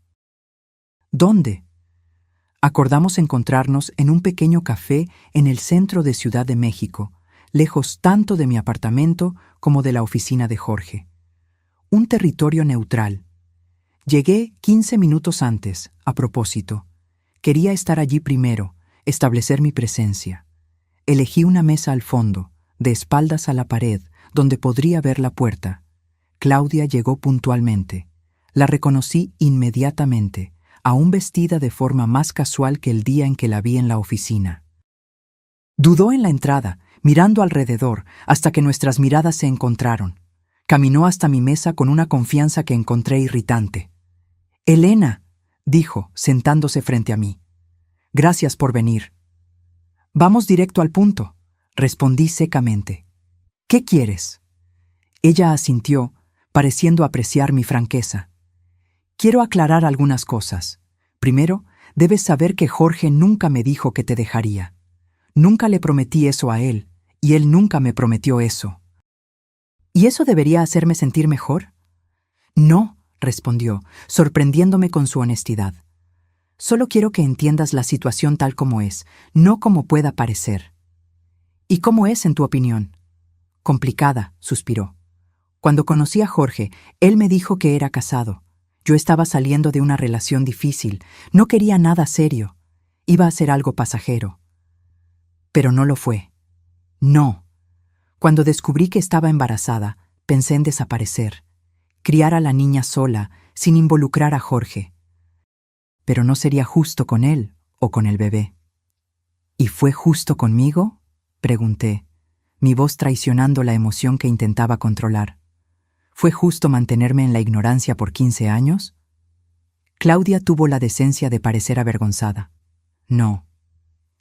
¿Dónde? Acordamos encontrarnos en un pequeño café en el centro de Ciudad de México, lejos tanto de mi apartamento como de la oficina de Jorge. Un territorio neutral. Llegué 15 minutos antes, a propósito. Quería estar allí primero, establecer mi presencia. Elegí una mesa al fondo, de espaldas a la pared, donde podría ver la puerta. Claudia llegó puntualmente. La reconocí inmediatamente, aún vestida de forma más casual que el día en que la vi en la oficina. Dudó en la entrada, mirando alrededor, hasta que nuestras miradas se encontraron. Caminó hasta mi mesa con una confianza que encontré irritante. «Elena», dijo, sentándose frente a mí. «Gracias por venir». «Vamos directo al punto», respondí secamente. «¿Qué quieres?» Ella asintió, pareciendo apreciar mi franqueza. «Quiero aclarar algunas cosas. Primero, debes saber que Jorge nunca me dijo que te dejaría. Nunca le prometí eso a él, y él nunca me prometió eso». ¿Y eso debería hacerme sentir mejor? «No», respondió, sorprendiéndome con su honestidad. «Solo quiero que entiendas la situación tal como es, no como pueda parecer». «¿Y cómo es, en tu opinión?» «Complicada», suspiró. «Cuando conocí a Jorge, él me dijo que era casado. Yo estaba saliendo de una relación difícil, no quería nada serio. Iba a ser algo pasajero. Pero no lo fue. No. Cuando descubrí que estaba embarazada, pensé en desaparecer, criar a la niña sola, sin involucrar a Jorge. Pero no sería justo con él o con el bebé». «¿Y fue justo conmigo?», pregunté, mi voz traicionando la emoción que intentaba controlar. «¿Fue justo mantenerme en la ignorancia por 15 años?» Claudia tuvo la decencia de parecer avergonzada. «No.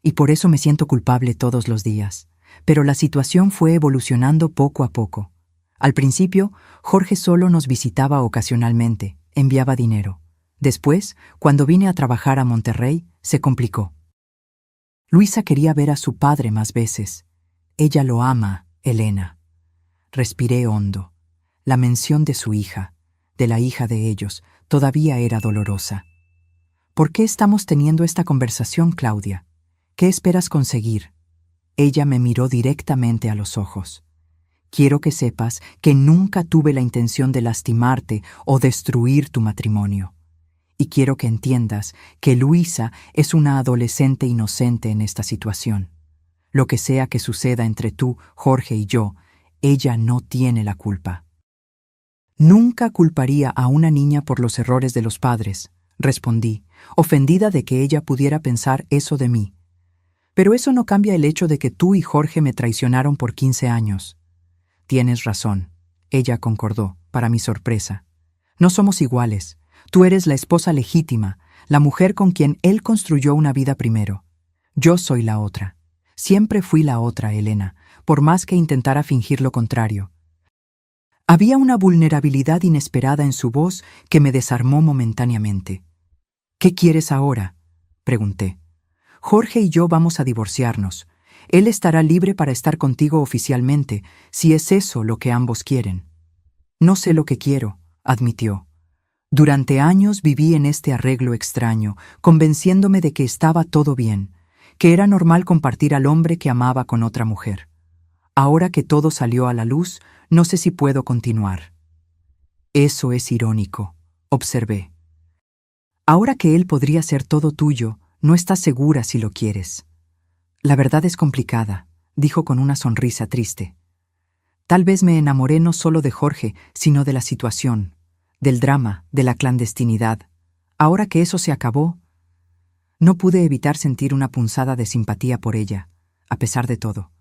Y por eso me siento culpable todos los días. Pero la situación fue evolucionando poco a poco. Al principio, Jorge solo nos visitaba ocasionalmente, enviaba dinero. Después, cuando vine a trabajar a Monterrey, se complicó. Luisa quería ver a su padre más veces. Ella lo ama, Elena». Respiré hondo. La mención de su hija, de la hija de ellos, todavía era dolorosa. «¿Por qué estamos teniendo esta conversación, Claudia? ¿Qué esperas conseguir?» Ella me miró directamente a los ojos. «Quiero que sepas que nunca tuve la intención de lastimarte o destruir tu matrimonio. Y quiero que entiendas que Luisa es una adolescente inocente en esta situación. Lo que sea que suceda entre tú, Jorge y yo, ella no tiene la culpa». «Nunca culparía a una niña por los errores de los padres», respondí, ofendida de que ella pudiera pensar eso de mí. «Pero eso no cambia el hecho de que tú y Jorge me traicionaron por 15 años». «Tienes razón», ella concordó, para mi sorpresa. «No somos iguales. Tú eres la esposa legítima, la mujer con quien él construyó una vida primero. Yo soy la otra. Siempre fui la otra, Elena, por más que intentara fingir lo contrario». Había una vulnerabilidad inesperada en su voz que me desarmó momentáneamente. «¿Qué quieres ahora?», pregunté. «Jorge y yo vamos a divorciarnos. Él estará libre para estar contigo oficialmente, si es eso lo que ambos quieren». «No sé lo que quiero», admitió. «Durante años viví en este arreglo extraño, convenciéndome de que estaba todo bien, que era normal compartir al hombre que amaba con otra mujer. Ahora que todo salió a la luz, no sé si puedo continuar». «Eso es irónico», observé. «Ahora que él podría ser todo tuyo, no estás segura si lo quieres». «La verdad es complicada», dijo con una sonrisa triste. «Tal vez me enamoré no solo de Jorge, sino de la situación, del drama, de la clandestinidad. Ahora que eso se acabó, no pude evitar sentir una punzada de simpatía por ella, a pesar de todo.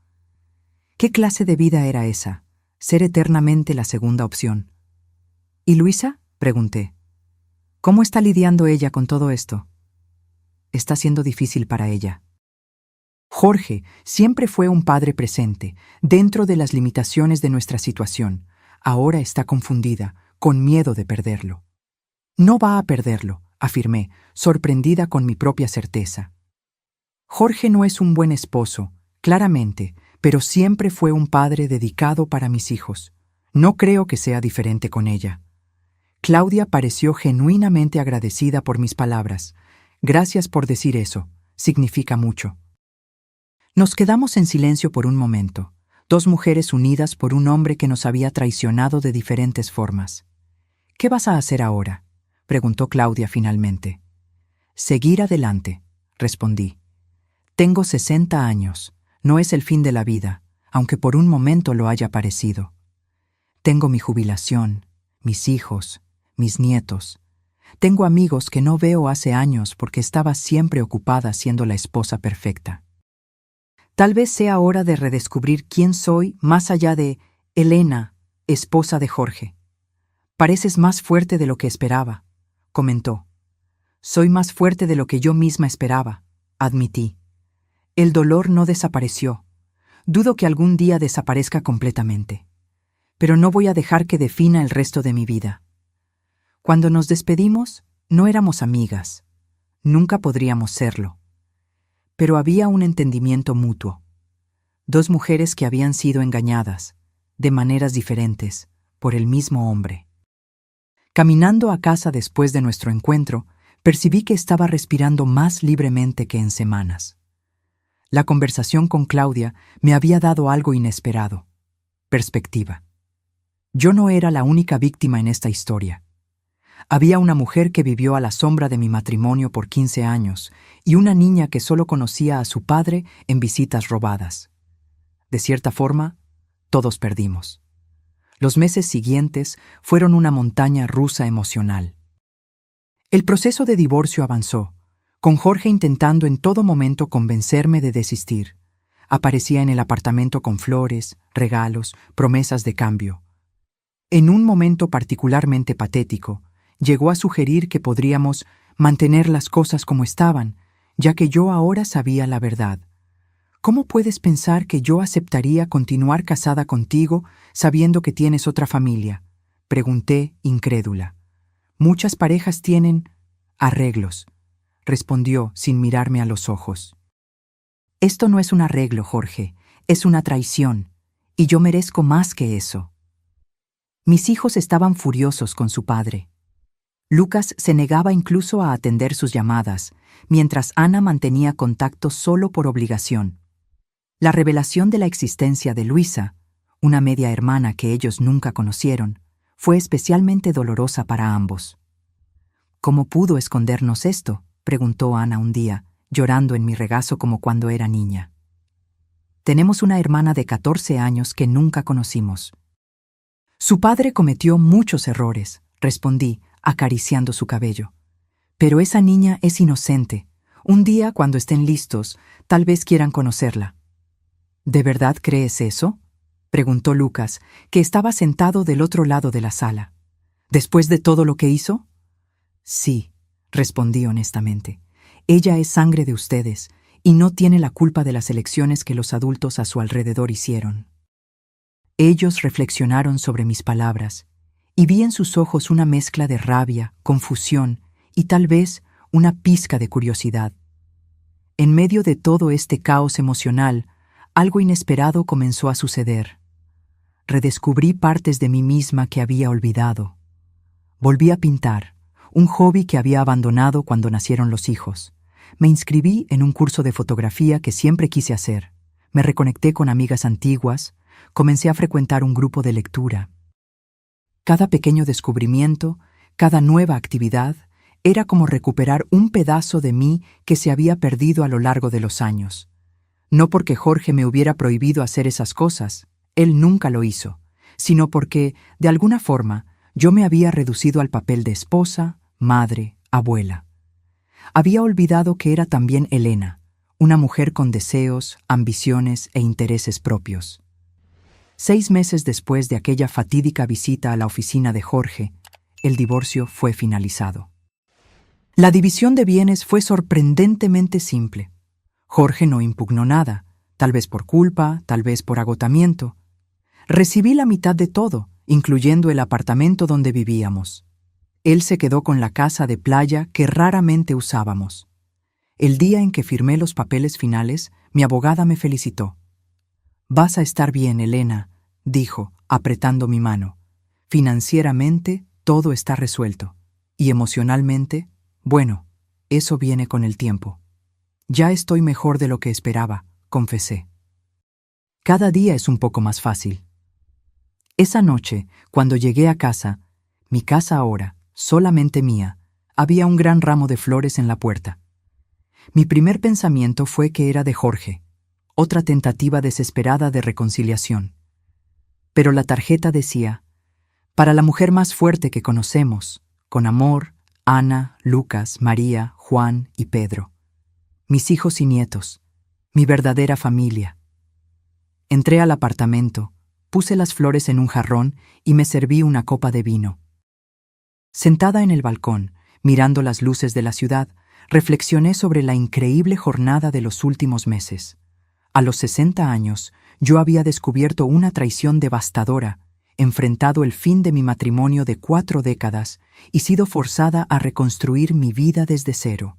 ¿Qué clase de vida era esa? Ser eternamente la segunda opción». «¿Y Luisa?», pregunté. «¿Cómo está lidiando ella con todo esto?» «Está siendo difícil para ella». Jorge siempre fue un padre presente, dentro de las limitaciones de nuestra situación. Ahora está confundida, con miedo de perderlo. «No va a perderlo», afirmé, sorprendida con mi propia certeza. «Jorge no es un buen esposo, claramente, pero siempre fue un padre dedicado para mis hijos. No creo que sea diferente con ella». Claudia pareció genuinamente agradecida por mis palabras. «Gracias por decir eso. Significa mucho». Nos quedamos en silencio por un momento, dos mujeres unidas por un hombre que nos había traicionado de diferentes formas. ¿Qué vas a hacer ahora?, preguntó Claudia finalmente. Seguir adelante, respondí. Tengo 60 años. No es el fin de la vida, aunque por un momento lo haya parecido. Tengo mi jubilación, mis hijos, mis nietos. Tengo amigos que no veo hace años porque estaba siempre ocupada siendo la esposa perfecta. Tal vez sea hora de redescubrir quién soy más allá de Elena, esposa de Jorge. Pareces más fuerte de lo que esperaba, comentó. Soy más fuerte de lo que yo misma esperaba, admití. El dolor no desapareció. Dudo que algún día desaparezca completamente. Pero no voy a dejar que defina el resto de mi vida. Cuando nos despedimos, no éramos amigas. Nunca podríamos serlo. Pero había un entendimiento mutuo. Dos mujeres que habían sido engañadas, de maneras diferentes, por el mismo hombre. Caminando a casa después de nuestro encuentro, percibí que estaba respirando más libremente que en semanas. La conversación con Claudia me había dado algo inesperado: perspectiva. Yo no era la única víctima en esta historia. Había una mujer que vivió a la sombra de mi matrimonio por 15 años y una niña que solo conocía a su padre en visitas robadas. De cierta forma, todos perdimos. Los meses siguientes fueron una montaña rusa emocional. El proceso de divorcio avanzó, con Jorge intentando en todo momento convencerme de desistir. Aparecía en el apartamento con flores, regalos, promesas de cambio. En un momento particularmente patético, llegó a sugerir que podríamos mantener las cosas como estaban, ya que yo ahora sabía la verdad. ¿Cómo puedes pensar que yo aceptaría continuar casada contigo sabiendo que tienes otra familia?, pregunté, incrédula. Muchas parejas tienen arreglos, respondió sin mirarme a los ojos. Esto no es un arreglo, Jorge, es una traición, y yo merezco más que eso. Mis hijos estaban furiosos con su padre. Lucas se negaba incluso a atender sus llamadas, mientras Ana mantenía contacto solo por obligación. La revelación de la existencia de Luisa, una media hermana que ellos nunca conocieron, fue especialmente dolorosa para ambos. ¿Cómo pudo escondernos esto?, preguntó Ana un día, llorando en mi regazo como cuando era niña. Tenemos una hermana de 14 años que nunca conocimos. Su padre cometió muchos errores, respondí, acariciando su cabello. Pero esa niña es inocente. Un día, cuando estén listos, tal vez quieran conocerla. ¿De verdad crees eso?, preguntó Lucas, que estaba sentado del otro lado de la sala. ¿Después de todo lo que hizo? Sí, respondí honestamente. Ella es sangre de ustedes, y no tiene la culpa de las elecciones que los adultos a su alrededor hicieron. Ellos reflexionaron sobre mis palabras, y vi en sus ojos una mezcla de rabia, confusión y tal vez una pizca de curiosidad. En medio de todo este caos emocional, algo inesperado comenzó a suceder. Redescubrí partes de mí misma que había olvidado. Volví a pintar, un hobby que había abandonado cuando nacieron los hijos. Me inscribí en un curso de fotografía que siempre quise hacer. Me reconecté con amigas antiguas, comencé a frecuentar un grupo de lectura. Cada pequeño descubrimiento, cada nueva actividad, era como recuperar un pedazo de mí que se había perdido a lo largo de los años. No porque Jorge me hubiera prohibido hacer esas cosas, él nunca lo hizo, sino porque, de alguna forma, yo me había reducido al papel de esposa, madre, abuela. Había olvidado que era también Elena, una mujer con deseos, ambiciones e intereses propios. 6 meses después de aquella fatídica visita a la oficina de Jorge, el divorcio fue finalizado. La división de bienes fue sorprendentemente simple. Jorge no impugnó nada, tal vez por culpa, tal vez por agotamiento. Recibí la mitad de todo, incluyendo el apartamento donde vivíamos. Él se quedó con la casa de playa que raramente usábamos. El día en que firmé los papeles finales, mi abogada me felicitó. «Vas a estar bien, Elena», dijo, apretando mi mano. «Financieramente, todo está resuelto. Y emocionalmente, bueno, eso viene con el tiempo». «Ya estoy mejor de lo que esperaba», confesé. Cada día es un poco más fácil. Esa noche, cuando llegué a casa, Mi casa ahora, solamente mía, había un gran ramo de flores en la puerta. Mi primer pensamiento fue que era de Jorge, otra tentativa desesperada de reconciliación. Pero la tarjeta decía: para la mujer más fuerte que conocemos, con amor, Ana, Lucas, María, Juan y Pedro. Mis hijos y nietos, mi verdadera familia. Entré al apartamento, puse las flores en un jarrón y me serví una copa de vino. Sentada en el balcón, mirando las luces de la ciudad, reflexioné sobre la increíble jornada de los últimos meses. A los 60 años, yo había descubierto una traición devastadora, enfrentado el fin de mi matrimonio de 4 décadas y sido forzada a reconstruir mi vida desde cero.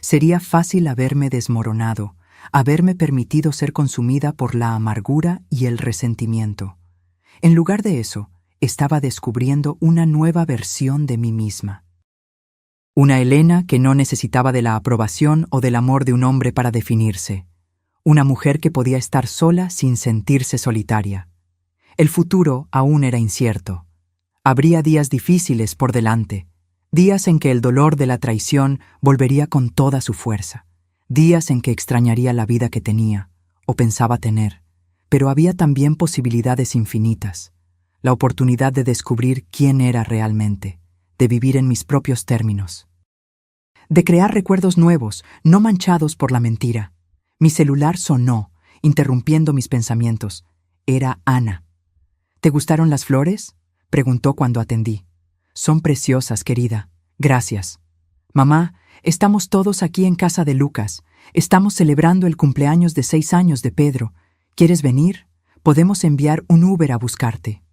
Sería fácil haberme desmoronado, haberme permitido ser consumida por la amargura y el resentimiento. En lugar de eso, estaba descubriendo una nueva versión de mí misma. Una Elena que no necesitaba de la aprobación o del amor de un hombre para definirse. Una mujer que podía estar sola sin sentirse solitaria. El futuro aún era incierto. Habría días difíciles por delante, días en que el dolor de la traición volvería con toda su fuerza, días en que extrañaría la vida que tenía, o pensaba tener, pero había también posibilidades infinitas, la oportunidad de descubrir quién era realmente, de vivir en mis propios términos, de crear recuerdos nuevos, no manchados por la mentira. Mi celular sonó, interrumpiendo mis pensamientos. Era Ana. ¿Te gustaron las flores?, preguntó cuando atendí. Son preciosas, querida. Gracias. Mamá, estamos todos aquí en casa de Lucas. Estamos celebrando el cumpleaños de 6 años de Pedro. ¿Quieres venir? Podemos enviar un Uber a buscarte.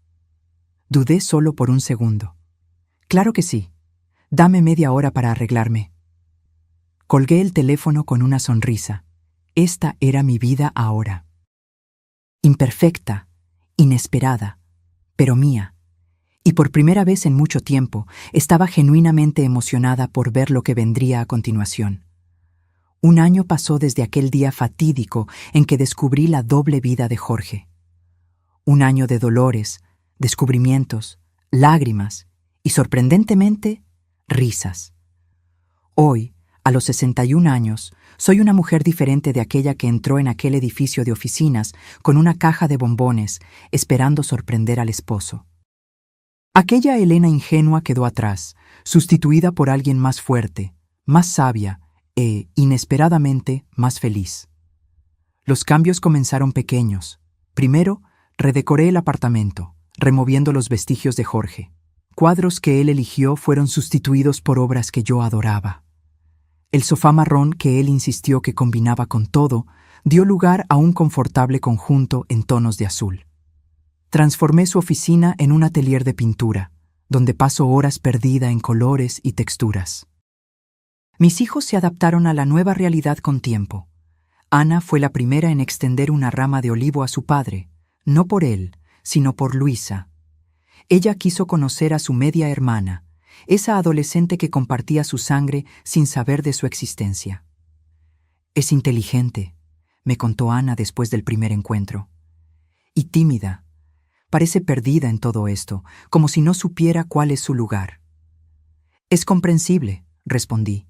Dudé solo por un segundo. Claro que sí. Dame media hora para arreglarme. Colgué el teléfono con una sonrisa. Esta era mi vida ahora. Imperfecta, inesperada, pero mía. Y por primera vez en mucho tiempo estaba genuinamente emocionada por ver lo que vendría a continuación. Un año pasó desde aquel día fatídico en que descubrí la doble vida de Jorge. Un año de dolores, descubrimientos, lágrimas y, sorprendentemente, risas. Hoy, a los 61 años, soy una mujer diferente de aquella que entró en aquel edificio de oficinas con una caja de bombones, esperando sorprender al esposo. Aquella Elena ingenua quedó atrás, sustituida por alguien más fuerte, más sabia e, inesperadamente, más feliz. Los cambios comenzaron pequeños. Primero, redecoré el apartamento, removiendo los vestigios de Jorge. Cuadros que él eligió fueron sustituidos por obras que yo adoraba. El sofá marrón que él insistió que combinaba con todo dio lugar a un confortable conjunto en tonos de azul. Transformé su oficina en un atelier de pintura, donde paso horas perdida en colores y texturas. Mis hijos se adaptaron a la nueva realidad con tiempo. Ana fue la primera en extender una rama de olivo a su padre, no por él, sino por Luisa. Ella quiso conocer a su media hermana, esa adolescente que compartía su sangre sin saber de su existencia. Es inteligente, me contó Ana después del primer encuentro. Y tímida. Parece perdida en todo esto, como si no supiera cuál es su lugar. Es comprensible, respondí.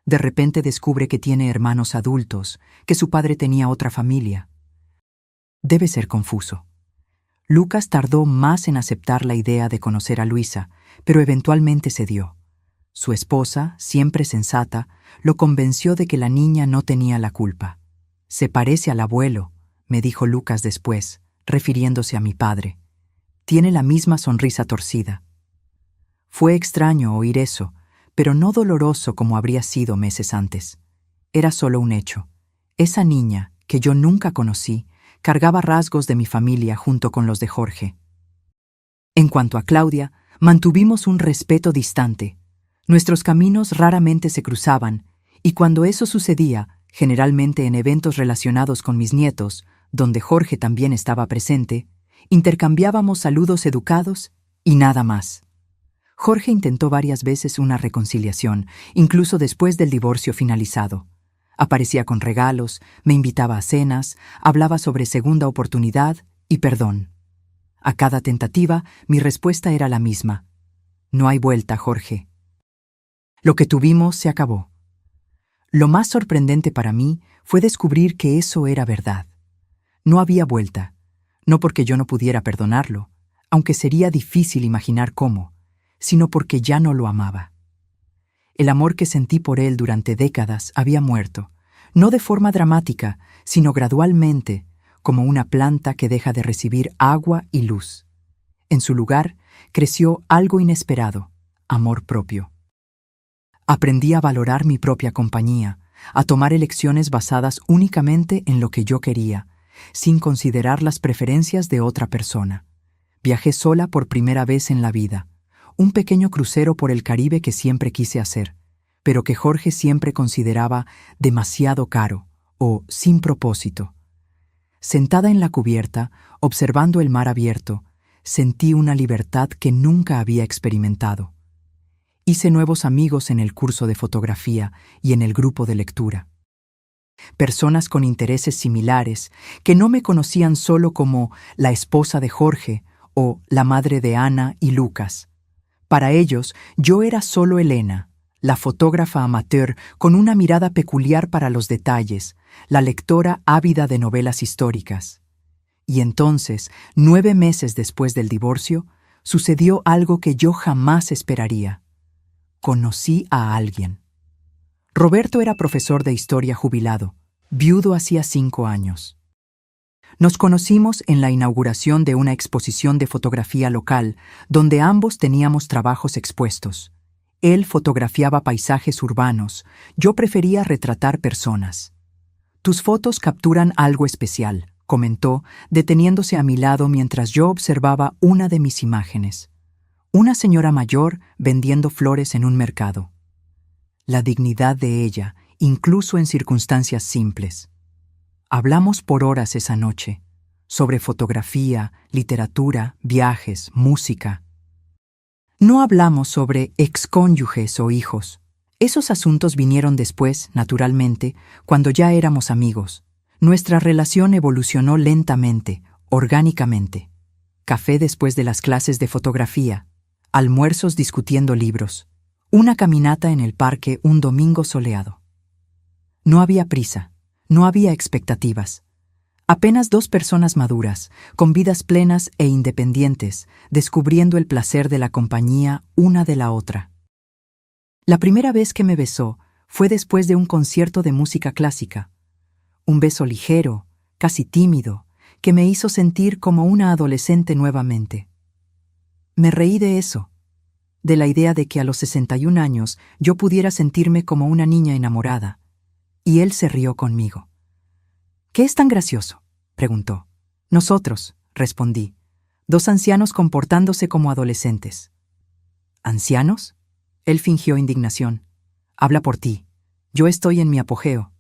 De repente descubre que tiene hermanos adultos, que su padre tenía otra familia. Debe ser confuso. Lucas tardó más en aceptar la idea de conocer a Luisa, pero eventualmente cedió. Su esposa, siempre sensata, lo convenció de que la niña no tenía la culpa. Se parece al abuelo, me dijo Lucas después, refiriéndose a mi padre. Tiene la misma sonrisa torcida. Fue extraño oír eso, pero no doloroso como habría sido meses antes. Era solo un hecho. Esa niña, que yo nunca conocí, cargaba rasgos de mi familia junto con los de Jorge. En cuanto a Claudia, mantuvimos un respeto distante. Nuestros caminos raramente se cruzaban, y cuando eso sucedía, generalmente en eventos relacionados con mis nietos, donde Jorge también estaba presente, intercambiábamos saludos educados y nada más. Jorge intentó varias veces una reconciliación, incluso después del divorcio finalizado. Aparecía con regalos, me invitaba a cenas, hablaba sobre segunda oportunidad y perdón. A cada tentativa, mi respuesta era la misma. No hay vuelta, Jorge. Lo que tuvimos se acabó. Lo más sorprendente para mí fue descubrir que eso era verdad. No había vuelta, no porque yo no pudiera perdonarlo, aunque sería difícil imaginar cómo, sino porque ya no lo amaba. El amor que sentí por él durante décadas había muerto, no de forma dramática, sino gradualmente, como una planta que deja de recibir agua y luz. En su lugar, creció algo inesperado, amor propio. Aprendí a valorar mi propia compañía, a tomar elecciones basadas únicamente en lo que yo quería, sin considerar las preferencias de otra persona. Viajé sola por primera vez en la vida, un pequeño crucero por el Caribe que siempre quise hacer, pero que Jorge siempre consideraba demasiado caro o sin propósito. Sentada en la cubierta, observando el mar abierto, sentí una libertad que nunca había experimentado. Hice nuevos amigos en el curso de fotografía y en el grupo de lectura. Personas con intereses similares que no me conocían solo como la esposa de Jorge o la madre de Ana y Lucas. Para ellos, yo era solo Elena, la fotógrafa amateur con una mirada peculiar para los detalles, la lectora ávida de novelas históricas. Y entonces, 9 meses después del divorcio, sucedió algo que yo jamás esperaría. Conocí a alguien. Roberto era profesor de historia jubilado, viudo hacía 5 años. Nos conocimos en la inauguración de una exposición de fotografía local, donde ambos teníamos trabajos expuestos. Él fotografiaba paisajes urbanos, yo prefería retratar personas. «Tus fotos capturan algo especial», comentó, deteniéndose a mi lado mientras yo observaba una de mis imágenes. Una señora mayor vendiendo flores en un mercado. La dignidad de ella, incluso en circunstancias simples. Hablamos por horas esa noche, sobre fotografía, literatura, viajes, música. No hablamos sobre excónyuges o hijos. Esos asuntos vinieron después, naturalmente, cuando ya éramos amigos. Nuestra relación evolucionó lentamente, orgánicamente. Café después de las clases de fotografía, almuerzos discutiendo libros, una caminata en el parque un domingo soleado. No había prisa, no había expectativas. Apenas 2 personas maduras, con vidas plenas e independientes, descubriendo el placer de la compañía una de la otra. La primera vez que me besó fue después de un concierto de música clásica. Un beso ligero, casi tímido, que me hizo sentir como una adolescente nuevamente. Me reí de eso, de la idea de que a los 61 años yo pudiera sentirme como una niña enamorada, y él se rió conmigo. «¿Qué es tan gracioso?», preguntó. «Nosotros», respondí, 2 ancianos comportándose como adolescentes. «¿Ancianos?», él fingió indignación. «Habla por ti. Yo estoy en mi apogeo».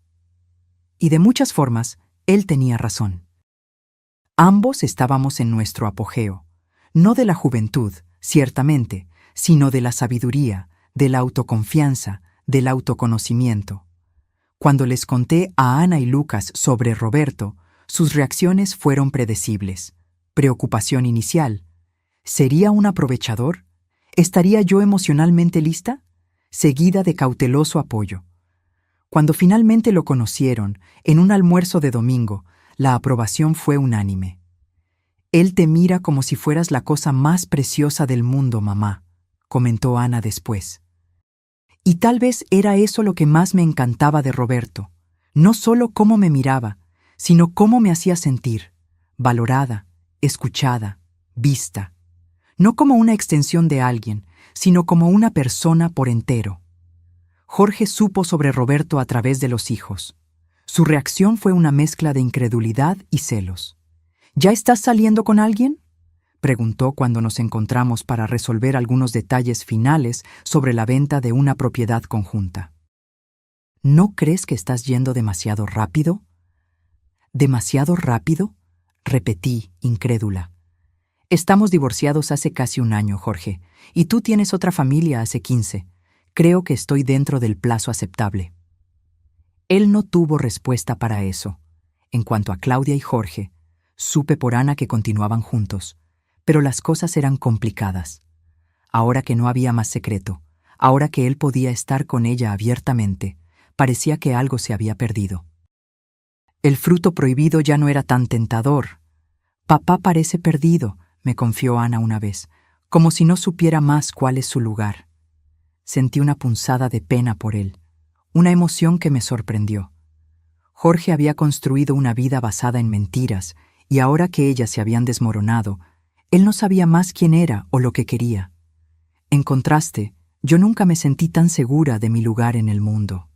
Y de muchas formas, él tenía razón. Ambos estábamos en nuestro apogeo, no de la juventud, ciertamente, sino de la sabiduría, de la autoconfianza, del autoconocimiento. Cuando les conté a Ana y Lucas sobre Roberto, sus reacciones fueron predecibles. Preocupación inicial. ¿Sería un aprovechador? ¿Estaría yo emocionalmente lista? Seguida de cauteloso apoyo. Cuando finalmente lo conocieron, en un almuerzo de domingo, la aprobación fue unánime. «Él te mira como si fueras la cosa más preciosa del mundo, mamá», comentó Ana después. Y tal vez era eso lo que más me encantaba de Roberto, no solo cómo me miraba, sino cómo me hacía sentir, valorada, escuchada, vista, no como una extensión de alguien, sino como una persona por entero. Jorge supo sobre Roberto a través de los hijos. Su reacción fue una mezcla de incredulidad y celos. «¿Ya estás saliendo con alguien?», preguntó cuando nos encontramos para resolver algunos detalles finales sobre la venta de una propiedad conjunta. «¿No crees que estás yendo demasiado rápido?». «¿Demasiado rápido?», repetí, incrédula. «Estamos divorciados hace casi 1 año, Jorge, y tú tienes otra familia hace 15. Creo que estoy dentro del plazo aceptable». Él no tuvo respuesta para eso. En cuanto a Claudia y Jorge, supe por Ana que continuaban juntos, pero las cosas eran complicadas. ahora que no había más secreto, ahora que él podía estar con ella abiertamente, parecía que algo se había perdido. El fruto prohibido ya no era tan tentador. Papá parece perdido, me confió Ana una vez, como si no supiera más cuál es su lugar. Sentí una punzada de pena por él, una emoción que me sorprendió. Jorge había construido una vida basada en mentiras, y ahora que ellas se habían desmoronado, él no sabía más quién era o lo que quería. En contraste, yo nunca me sentí tan segura de mi lugar en el mundo.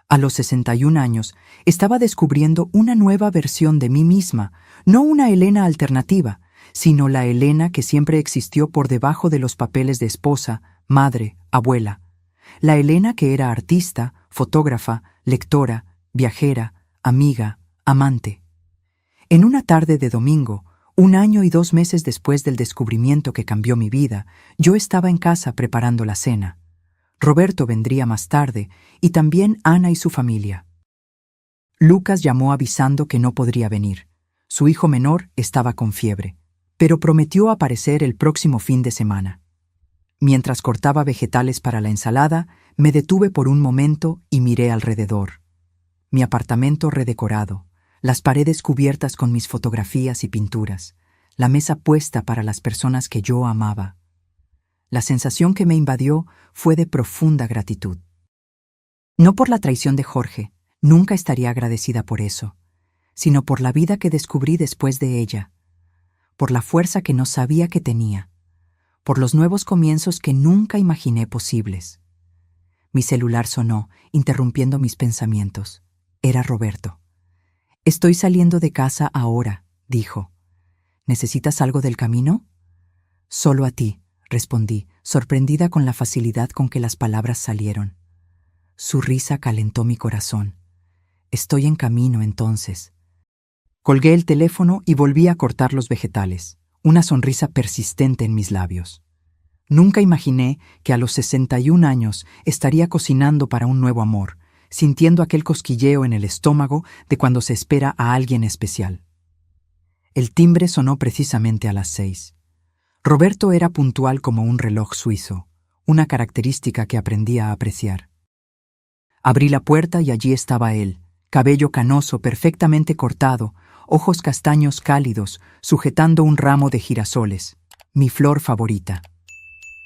A los 61 años, estaba descubriendo una nueva versión de mí misma, no una Elena alternativa, sino la Elena que siempre existió por debajo de los papeles de esposa, madre, abuela. La Elena que era artista, fotógrafa, lectora, viajera, amiga, amante. En una tarde de domingo, 1 año y 2 meses después del descubrimiento que cambió mi vida, yo estaba en casa preparando la cena. Roberto vendría más tarde, y también Ana y su familia. Lucas llamó avisando que no podría venir. Su hijo menor estaba con fiebre, pero prometió aparecer el próximo fin de semana. Mientras cortaba vegetales para la ensalada, me detuve por un momento y miré alrededor. Mi apartamento redecorado, las paredes cubiertas con mis fotografías y pinturas, la mesa puesta para las personas que yo amaba. La sensación que me invadió fue de profunda gratitud. No por la traición de Jorge, nunca estaría agradecida por eso, sino por la vida que descubrí después de ella, por la fuerza que no sabía que tenía, por los nuevos comienzos que nunca imaginé posibles. Mi celular sonó, interrumpiendo mis pensamientos. Era Roberto. «Estoy saliendo de casa ahora», dijo. «¿Necesitas algo del camino?» «Solo a ti», respondí, sorprendida con la facilidad con que las palabras salieron. Su risa calentó mi corazón. «Estoy en camino, entonces». Colgué el teléfono y volví a cortar los vegetales, una sonrisa persistente en mis labios. Nunca imaginé que a los 61 años estaría cocinando para un nuevo amor, sintiendo aquel cosquilleo en el estómago de cuando se espera a alguien especial. El timbre sonó precisamente a las 6. Roberto era puntual como un reloj suizo, una característica que aprendí a apreciar. Abrí la puerta y allí estaba él, cabello canoso perfectamente cortado, ojos castaños cálidos, sujetando un ramo de girasoles, mi flor favorita.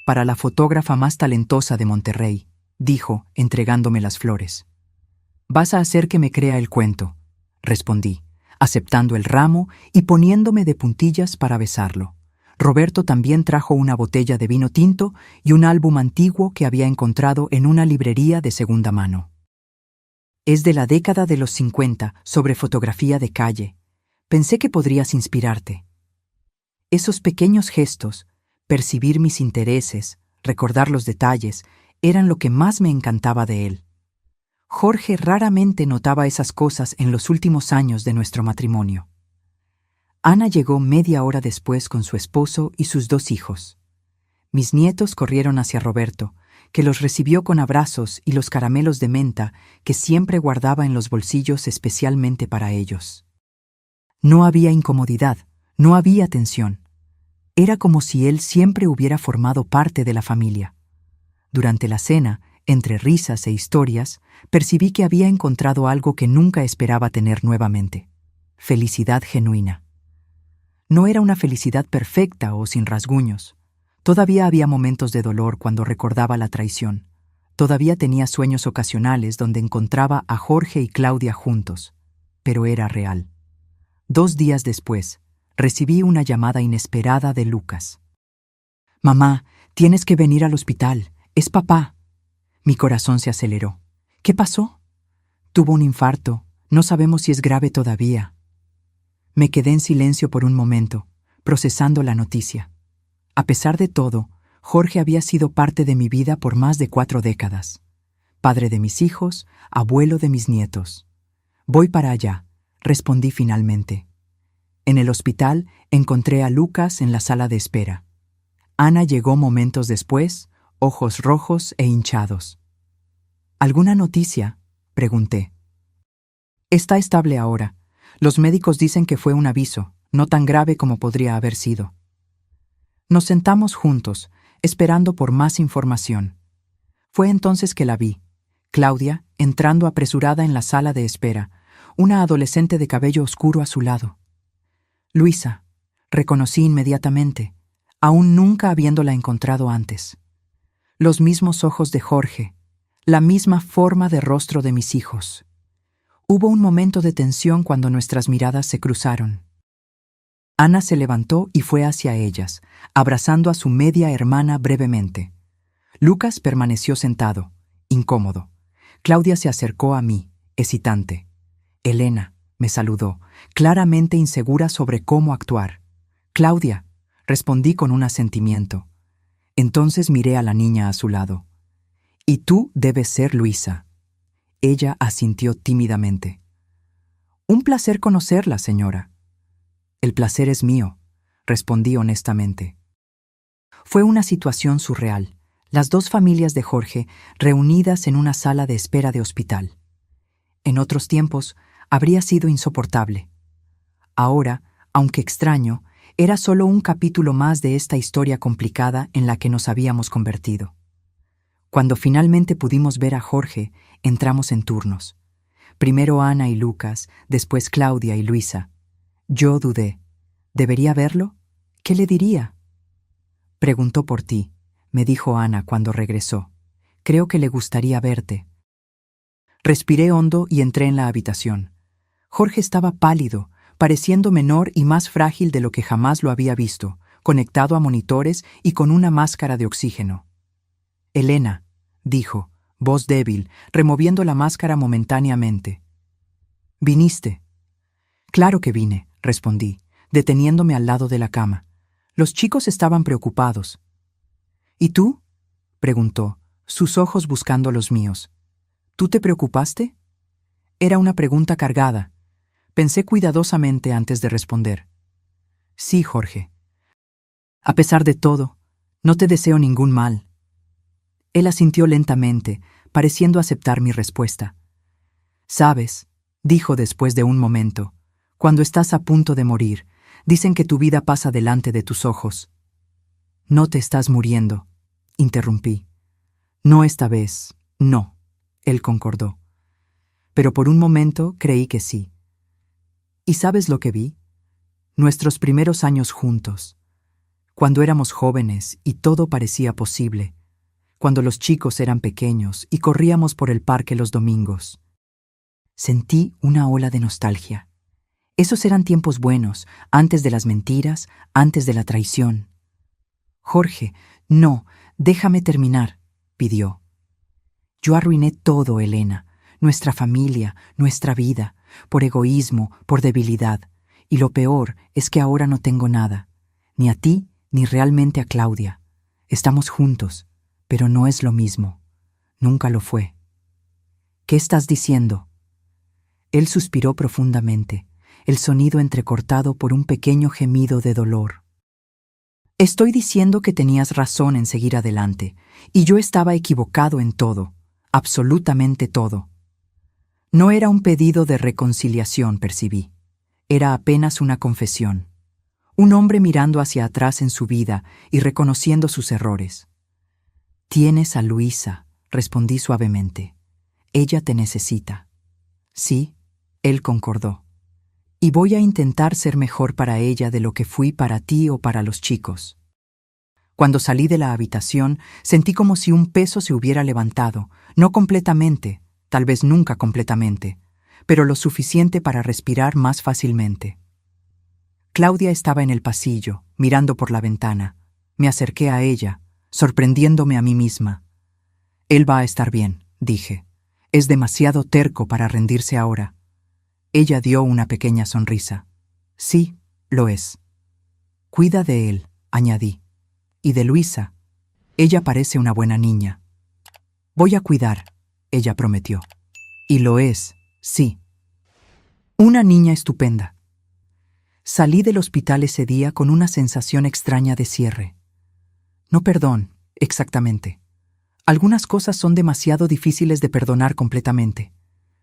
«Para la fotógrafa más talentosa de Monterrey», dijo, entregándome las flores. «Vas a hacer que me crea el cuento», respondí, aceptando el ramo y poniéndome de puntillas para besarlo. Roberto también trajo una botella de vino tinto y un álbum antiguo que había encontrado en una librería de segunda mano. «Es de la década de los 50, sobre fotografía de calle. Pensé que podrías inspirarte». Esos pequeños gestos, percibir mis intereses, recordar los detalles, eran lo que más me encantaba de él. Jorge raramente notaba esas cosas en los últimos años de nuestro matrimonio. Ana llegó media hora después con su esposo y sus 2 hijos. Mis nietos corrieron hacia Roberto, que los recibió con abrazos y los caramelos de menta que siempre guardaba en los bolsillos especialmente para ellos. No había incomodidad, no había tensión. Era como si él siempre hubiera formado parte de la familia. Durante la cena, entre risas e historias, percibí que había encontrado algo que nunca esperaba tener nuevamente: felicidad genuina. No era una felicidad perfecta o sin rasguños. Todavía había momentos de dolor cuando recordaba la traición. Todavía tenía sueños ocasionales donde encontraba a Jorge y Claudia juntos. Pero era real. 2 días después, recibí una llamada inesperada de Lucas. «Mamá, tienes que venir al hospital. Es papá». Mi corazón se aceleró. «¿Qué pasó?» «Tuvo un infarto. No sabemos si es grave todavía». Me quedé en silencio por un momento, procesando la noticia. A pesar de todo, Jorge había sido parte de mi vida por más de 4 décadas. Padre de mis hijos, abuelo de mis nietos. «Voy para allá», respondí finalmente. En el hospital encontré a Lucas en la sala de espera. Ana llegó momentos después, ojos rojos e hinchados. «¿Alguna noticia?», pregunté. «Está estable ahora. Los médicos dicen que fue un aviso, no tan grave como podría haber sido». Nos sentamos juntos, esperando por más información. Fue entonces que la vi, Claudia, entrando apresurada en la sala de espera, una adolescente de cabello oscuro a su lado. Luisa, reconocí inmediatamente, aún nunca habiéndola encontrado antes. Los mismos ojos de Jorge, la misma forma de rostro de mis hijos. Hubo un momento de tensión cuando nuestras miradas se cruzaron. Ana se levantó y fue hacia ellas, abrazando a su media hermana brevemente. Lucas permaneció sentado, incómodo. Claudia se acercó a mí, hesitante. Elena, me saludó, claramente insegura sobre cómo actuar. Claudia, respondí con un asentimiento. Entonces miré a la niña a su lado. Y tú debes ser Luisa. Ella asintió tímidamente. Un placer conocerla, señora. El placer es mío, respondí honestamente. Fue una situación surreal, las dos familias de Jorge reunidas en una sala de espera de hospital. En otros tiempos habría sido insoportable. Ahora, aunque extraño, era solo un capítulo más de esta historia complicada en la que nos habíamos convertido. Cuando finalmente pudimos ver a Jorge, entramos en turnos. Primero Ana y Lucas, después Claudia y Luisa. Yo dudé. ¿Debería verlo? ¿Qué le diría? Preguntó por ti, me dijo Ana cuando regresó. Creo que le gustaría verte. Respiré hondo y entré en la habitación. Jorge estaba pálido, pareciendo menor y más frágil de lo que jamás lo había visto, conectado a monitores y con una máscara de oxígeno. Elena, dijo, voz débil, removiendo la máscara momentáneamente. ¿Viniste? Claro que vine, respondí, deteniéndome al lado de la cama. Los chicos estaban preocupados. ¿Y tú? Preguntó, sus ojos buscando los míos. ¿Tú te preocupaste? Era una pregunta cargada. Pensé cuidadosamente antes de responder. Sí, Jorge. A pesar de todo, no te deseo ningún mal. Él asintió lentamente, pareciendo aceptar mi respuesta. Sabes, dijo después de un momento, cuando estás a punto de morir, dicen que tu vida pasa delante de tus ojos. No te estás muriendo, interrumpí. No esta vez, no, él concordó. Pero por un momento creí que sí. ¿Y sabes lo que vi? Nuestros primeros años juntos, cuando éramos jóvenes y todo parecía posible, cuando los chicos eran pequeños y corríamos por el parque los domingos. Sentí una ola de nostalgia. Esos eran tiempos buenos, antes de las mentiras, antes de la traición. Jorge, no, déjame terminar, pidió. Yo arruiné todo, Elena, nuestra familia, nuestra vida, por egoísmo, por debilidad, y lo peor es que ahora no tengo nada, ni a ti ni realmente a Claudia. Estamos juntos, pero no es lo mismo. Nunca lo fue. ¿Qué estás diciendo? Él suspiró profundamente, el sonido entrecortado por un pequeño gemido de dolor. Estoy diciendo que tenías razón en seguir adelante, y yo estaba equivocado en todo, absolutamente todo. No era un pedido de reconciliación, percibí. Era apenas una confesión. Un hombre mirando hacia atrás en su vida y reconociendo sus errores. Tienes a Luisa, respondí suavemente. Ella te necesita. Sí, él concordó. Y voy a intentar ser mejor para ella de lo que fui para ti o para los chicos. Cuando salí de la habitación, sentí como si un peso se hubiera levantado, no completamente, tal vez nunca completamente, pero lo suficiente para respirar más fácilmente. Claudia estaba en el pasillo, mirando por la ventana. Me acerqué a ella, sorprendiéndome a mí misma. Él va a estar bien, dije. Es demasiado terco para rendirse ahora. Ella dio una pequeña sonrisa. Sí, lo es. Cuida de él, añadí. Y de Luisa. Ella parece una buena niña. Voy a cuidar, ella prometió. Y lo es, sí. Una niña estupenda. Salí del hospital ese día con una sensación extraña de cierre. No perdón, exactamente. Algunas cosas son demasiado difíciles de perdonar completamente,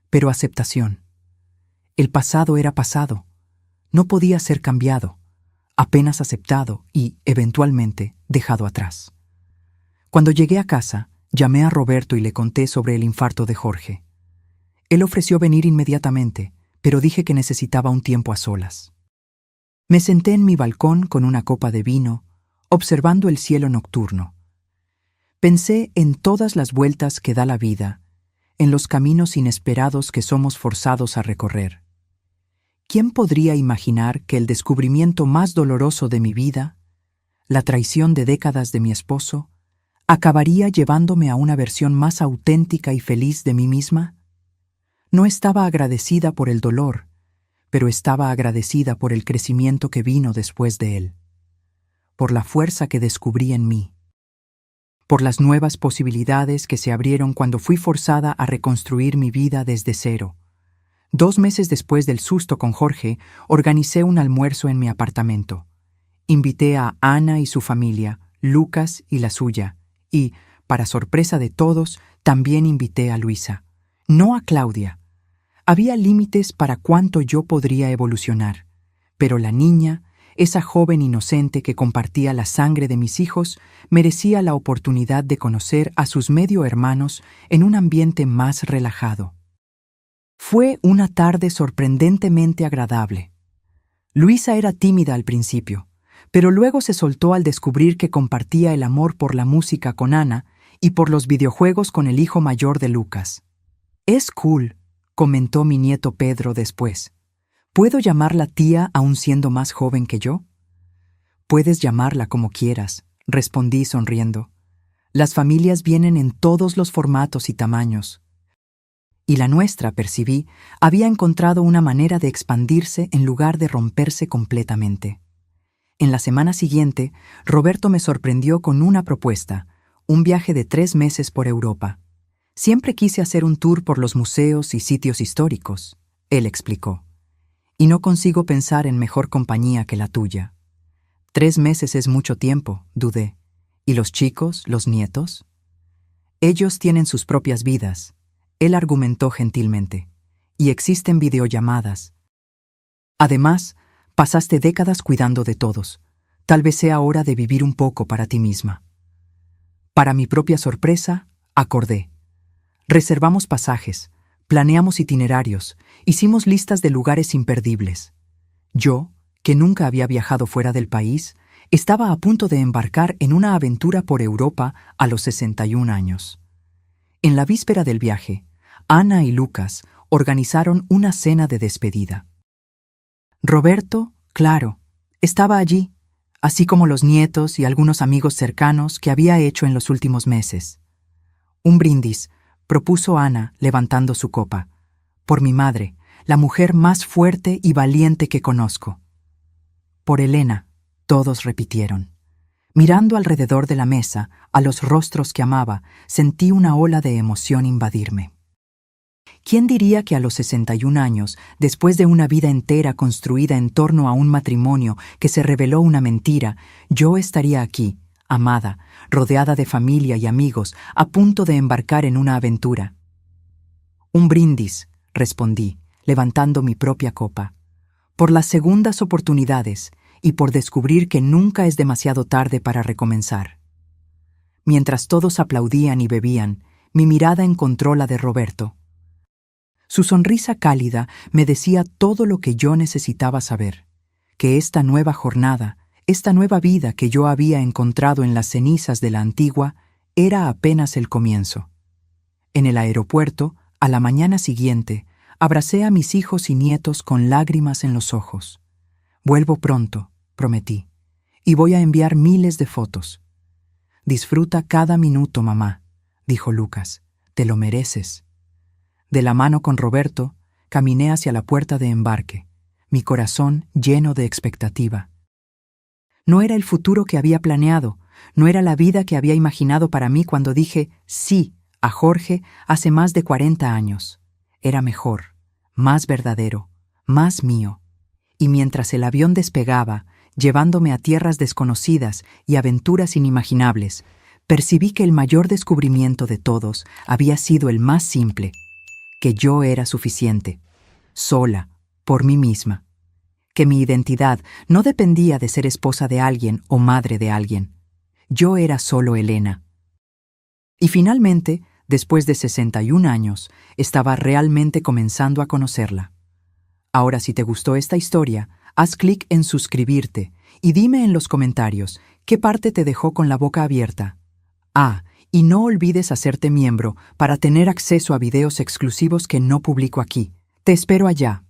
pero aceptación. El pasado era pasado. No podía ser cambiado, apenas aceptado y, eventualmente, dejado atrás. Cuando llegué a casa, llamé a Roberto y le conté sobre el infarto de Jorge. Él ofreció venir inmediatamente, pero dije que necesitaba un tiempo a solas. Me senté en mi balcón con una copa de vino, observando el cielo nocturno. Pensé en todas las vueltas que da la vida, en los caminos inesperados que somos forzados a recorrer. ¿Quién podría imaginar que el descubrimiento más doloroso de mi vida, la traición de décadas de mi esposo, acabaría llevándome a una versión más auténtica y feliz de mí misma? No estaba agradecida por el dolor, pero estaba agradecida por el crecimiento que vino después de él, por la fuerza que descubrí en mí, por las nuevas posibilidades que se abrieron cuando fui forzada a reconstruir mi vida desde cero. 2 meses después del susto con Jorge, organicé un almuerzo en mi apartamento. Invité a Ana y su familia, Lucas y la suya, y, para sorpresa de todos, también invité a Luisa. No a Claudia. Había límites para cuánto yo podría evolucionar, pero la niña, esa joven inocente que compartía la sangre de mis hijos, merecía la oportunidad de conocer a sus medio hermanos en un ambiente más relajado. Fue una tarde sorprendentemente agradable. Luisa era tímida al principio, pero luego se soltó al descubrir que compartía el amor por la música con Ana y por los videojuegos con el hijo mayor de Lucas. «Es cool», comentó mi nieto Pedro después. «¿Puedo llamarla tía aún siendo más joven que yo?» «Puedes llamarla como quieras», respondí sonriendo. «Las familias vienen en todos los formatos y tamaños». Y la nuestra, percibí, había encontrado una manera de expandirse en lugar de romperse completamente. En la semana siguiente, Roberto me sorprendió con una propuesta, un viaje de 3 meses por Europa. Siempre quise hacer un tour por los museos y sitios históricos, él explicó. Y no consigo pensar en mejor compañía que la tuya. 3 meses es mucho tiempo, dudé. ¿Y los chicos, los nietos? Ellos tienen sus propias vidas, él argumentó gentilmente, y existen videollamadas. Además, pasaste décadas cuidando de todos. Tal vez sea hora de vivir un poco para ti misma. Para mi propia sorpresa, acordé. Reservamos pasajes, planeamos itinerarios, hicimos listas de lugares imperdibles. Yo, que nunca había viajado fuera del país, estaba a punto de embarcar en una aventura por Europa a los 61 años. En la víspera del viaje, Ana y Lucas organizaron una cena de despedida. Roberto, claro, estaba allí, así como los nietos y algunos amigos cercanos que había hecho en los últimos meses. Un brindis, propuso Ana levantando su copa. Por mi madre, la mujer más fuerte y valiente que conozco. Por Elena, todos repitieron. Mirando alrededor de la mesa, a los rostros que amaba, sentí una ola de emoción invadirme. ¿Quién diría que a los 61 años, después de una vida entera construida en torno a un matrimonio que se reveló una mentira, yo estaría aquí, amada, rodeada de familia y amigos, a punto de embarcar en una aventura? Un brindis, respondí, levantando mi propia copa. Por las segundas oportunidades y por descubrir que nunca es demasiado tarde para recomenzar. Mientras todos aplaudían y bebían, mi mirada encontró la de Roberto. Su sonrisa cálida me decía todo lo que yo necesitaba saber, que esta nueva jornada, esta nueva vida que yo había encontrado en las cenizas de la antigua, era apenas el comienzo. En el aeropuerto, a la mañana siguiente, abracé a mis hijos y nietos con lágrimas en los ojos. Vuelvo pronto, prometí, y voy a enviar miles de fotos. Disfruta cada minuto, mamá, dijo Lucas, te lo mereces. De la mano con Roberto, caminé hacia la puerta de embarque, mi corazón lleno de expectativa. No era el futuro que había planeado, no era la vida que había imaginado para mí cuando dije sí a Jorge hace más de 40 años. Era mejor, más verdadero, más mío. Y mientras el avión despegaba, llevándome a tierras desconocidas y aventuras inimaginables, percibí que el mayor descubrimiento de todos había sido el más simple, que yo era suficiente, sola, por mí misma, que mi identidad no dependía de ser esposa de alguien o madre de alguien. Yo era solo Elena, Y finalmente, después de 61 años, estaba realmente comenzando a conocerla. Ahora, si te gustó esta historia, haz clic en suscribirte y dime en los comentarios qué parte te dejó con la boca abierta. Y no olvides hacerte miembro para tener acceso a videos exclusivos que no publico aquí. Te espero allá.